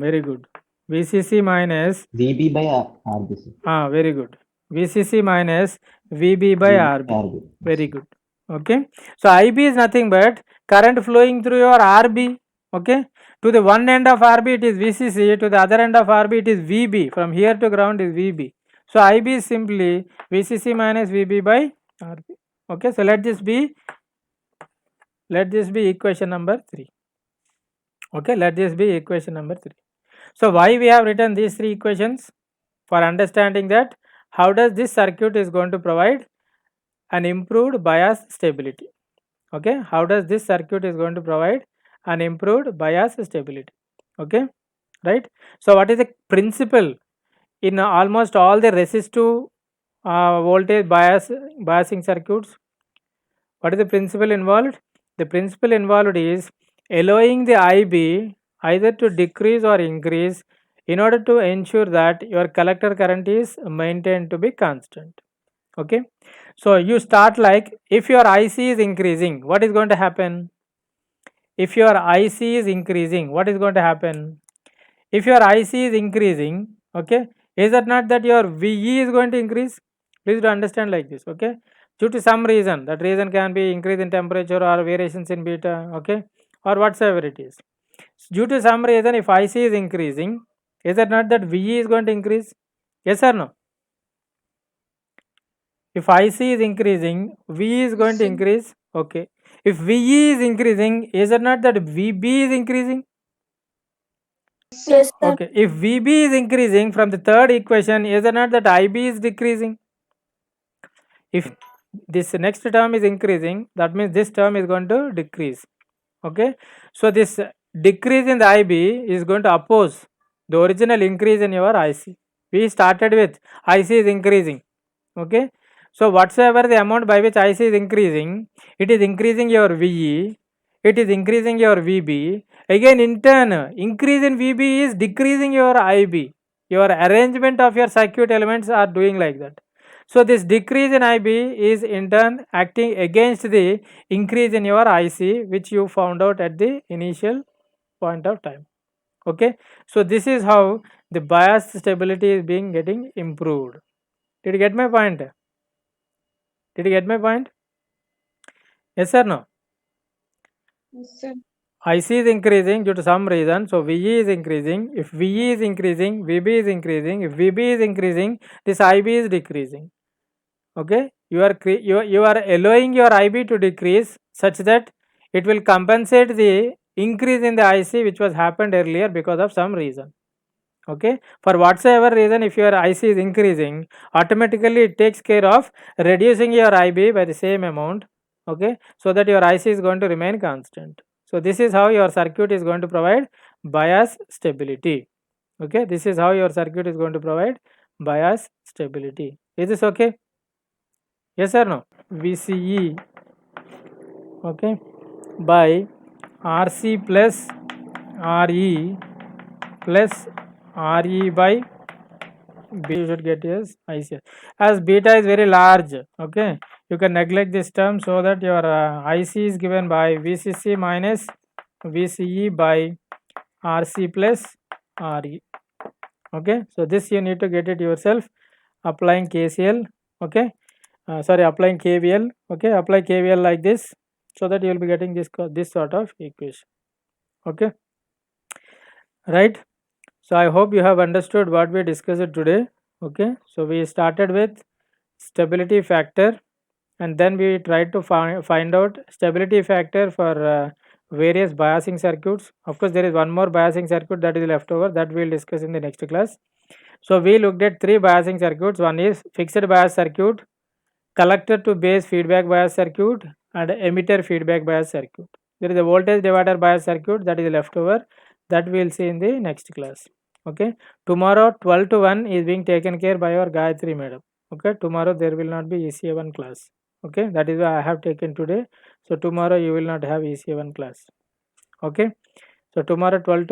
Very good. VCC minus VB by RBC. Very good. VCC minus VB by RB. Very good. Okay. So IB is nothing but current flowing through your RB. Okay. To the one end of RB it is VCC, to the other end of RB it is VB. From here to ground is VB. So IB is simply VCC minus VB by RB. Okay. So let this be equation number 3. Okay. Let this be equation number 3. So why we have written these 3 equations? For understanding that how does this circuit is going to provide an improved bias stability. Okay. How does this circuit is going to provide an improved bias stability. Okay. Right. So what is the principle in almost all the resistive voltage biasing circuits? What is the principle involved? The principle involved is allowing the IB either to decrease or increase in order to ensure that your collector current is maintained to be constant. Okay. So you start like, if your IC is increasing, what is going to happen? If your IC is increasing, what is going to happen? If your IC is increasing, okay, is that not that your VE is going to increase? Please do understand like this. Okay. Due to some reason, that reason can be increase in temperature or variations in beta, okay, or whatsoever it is. Due to some reason, if IC is increasing, is that not that VE is going to increase? Yes or no? If IC is increasing, VE is going to increase. Okay. If VE is increasing, is it not that VB is increasing? Yes, sir. Okay. If VB is increasing from the third equation, is it not that IB is decreasing? If this next term is increasing, that means this term is going to decrease. Okay. So this decrease in the IB is going to oppose the original increase in your IC. We started with IC is increasing. Okay. So whatsoever the amount by which IC is increasing, it is increasing your VE, it is increasing your VB. Again in turn, increase in VB is decreasing your IB. Your arrangement of your circuit elements are doing like that. So this decrease in IB is in turn acting against the increase in your IC, which you found out at the initial point of time. Okay, so this is how the bias stability is getting improved. Did you get my point? Did you get my point? Yes or no? Yes, sir. IC is increasing due to some reason, so VE is increasing. If VE is increasing, VB is increasing. If VB is increasing, this IB is decreasing. Okay, you are allowing your IB to decrease such that it will compensate the increase in the IC which was happened earlier because of some reason. Okay, for whatsoever reason, if your IC is increasing, automatically it takes care of reducing your IB by the same amount. Okay, so that your IC is going to remain constant. So this is how your circuit is going to provide bias stability. Okay, this is how your circuit is going to provide bias stability. Is this okay? Yes or no? VCE, okay, by RC plus RE plus RE by B, you should get as IC. As beta is very large, okay, you can neglect this term so that your IC is given by VCC minus VCE by RC plus RE. Okay, so this you need to get it yourself applying KCL. Okay, applying KVL. Okay, apply KVL like this so that you will be getting this sort of equation. Okay, right. So I hope you have understood what we discussed today. Okay, so we started with stability factor, and then we tried to find out stability factor for various biasing circuits. Of course, there is one more biasing circuit that is left over, that we will discuss in the next class. So we looked at three biasing circuits. One is fixed bias circuit, collector to base feedback bias circuit, and emitter feedback bias circuit. There is a voltage divider bias circuit that is left over, that we will see in the next class. Okay, tomorrow 12 to 1 is being taken care by our Gayatri madam. Okay, tomorrow there will not be ECA1 class. Okay, that is why I have taken today. So tomorrow you will not have ECA1 class. Okay, so tomorrow 12 to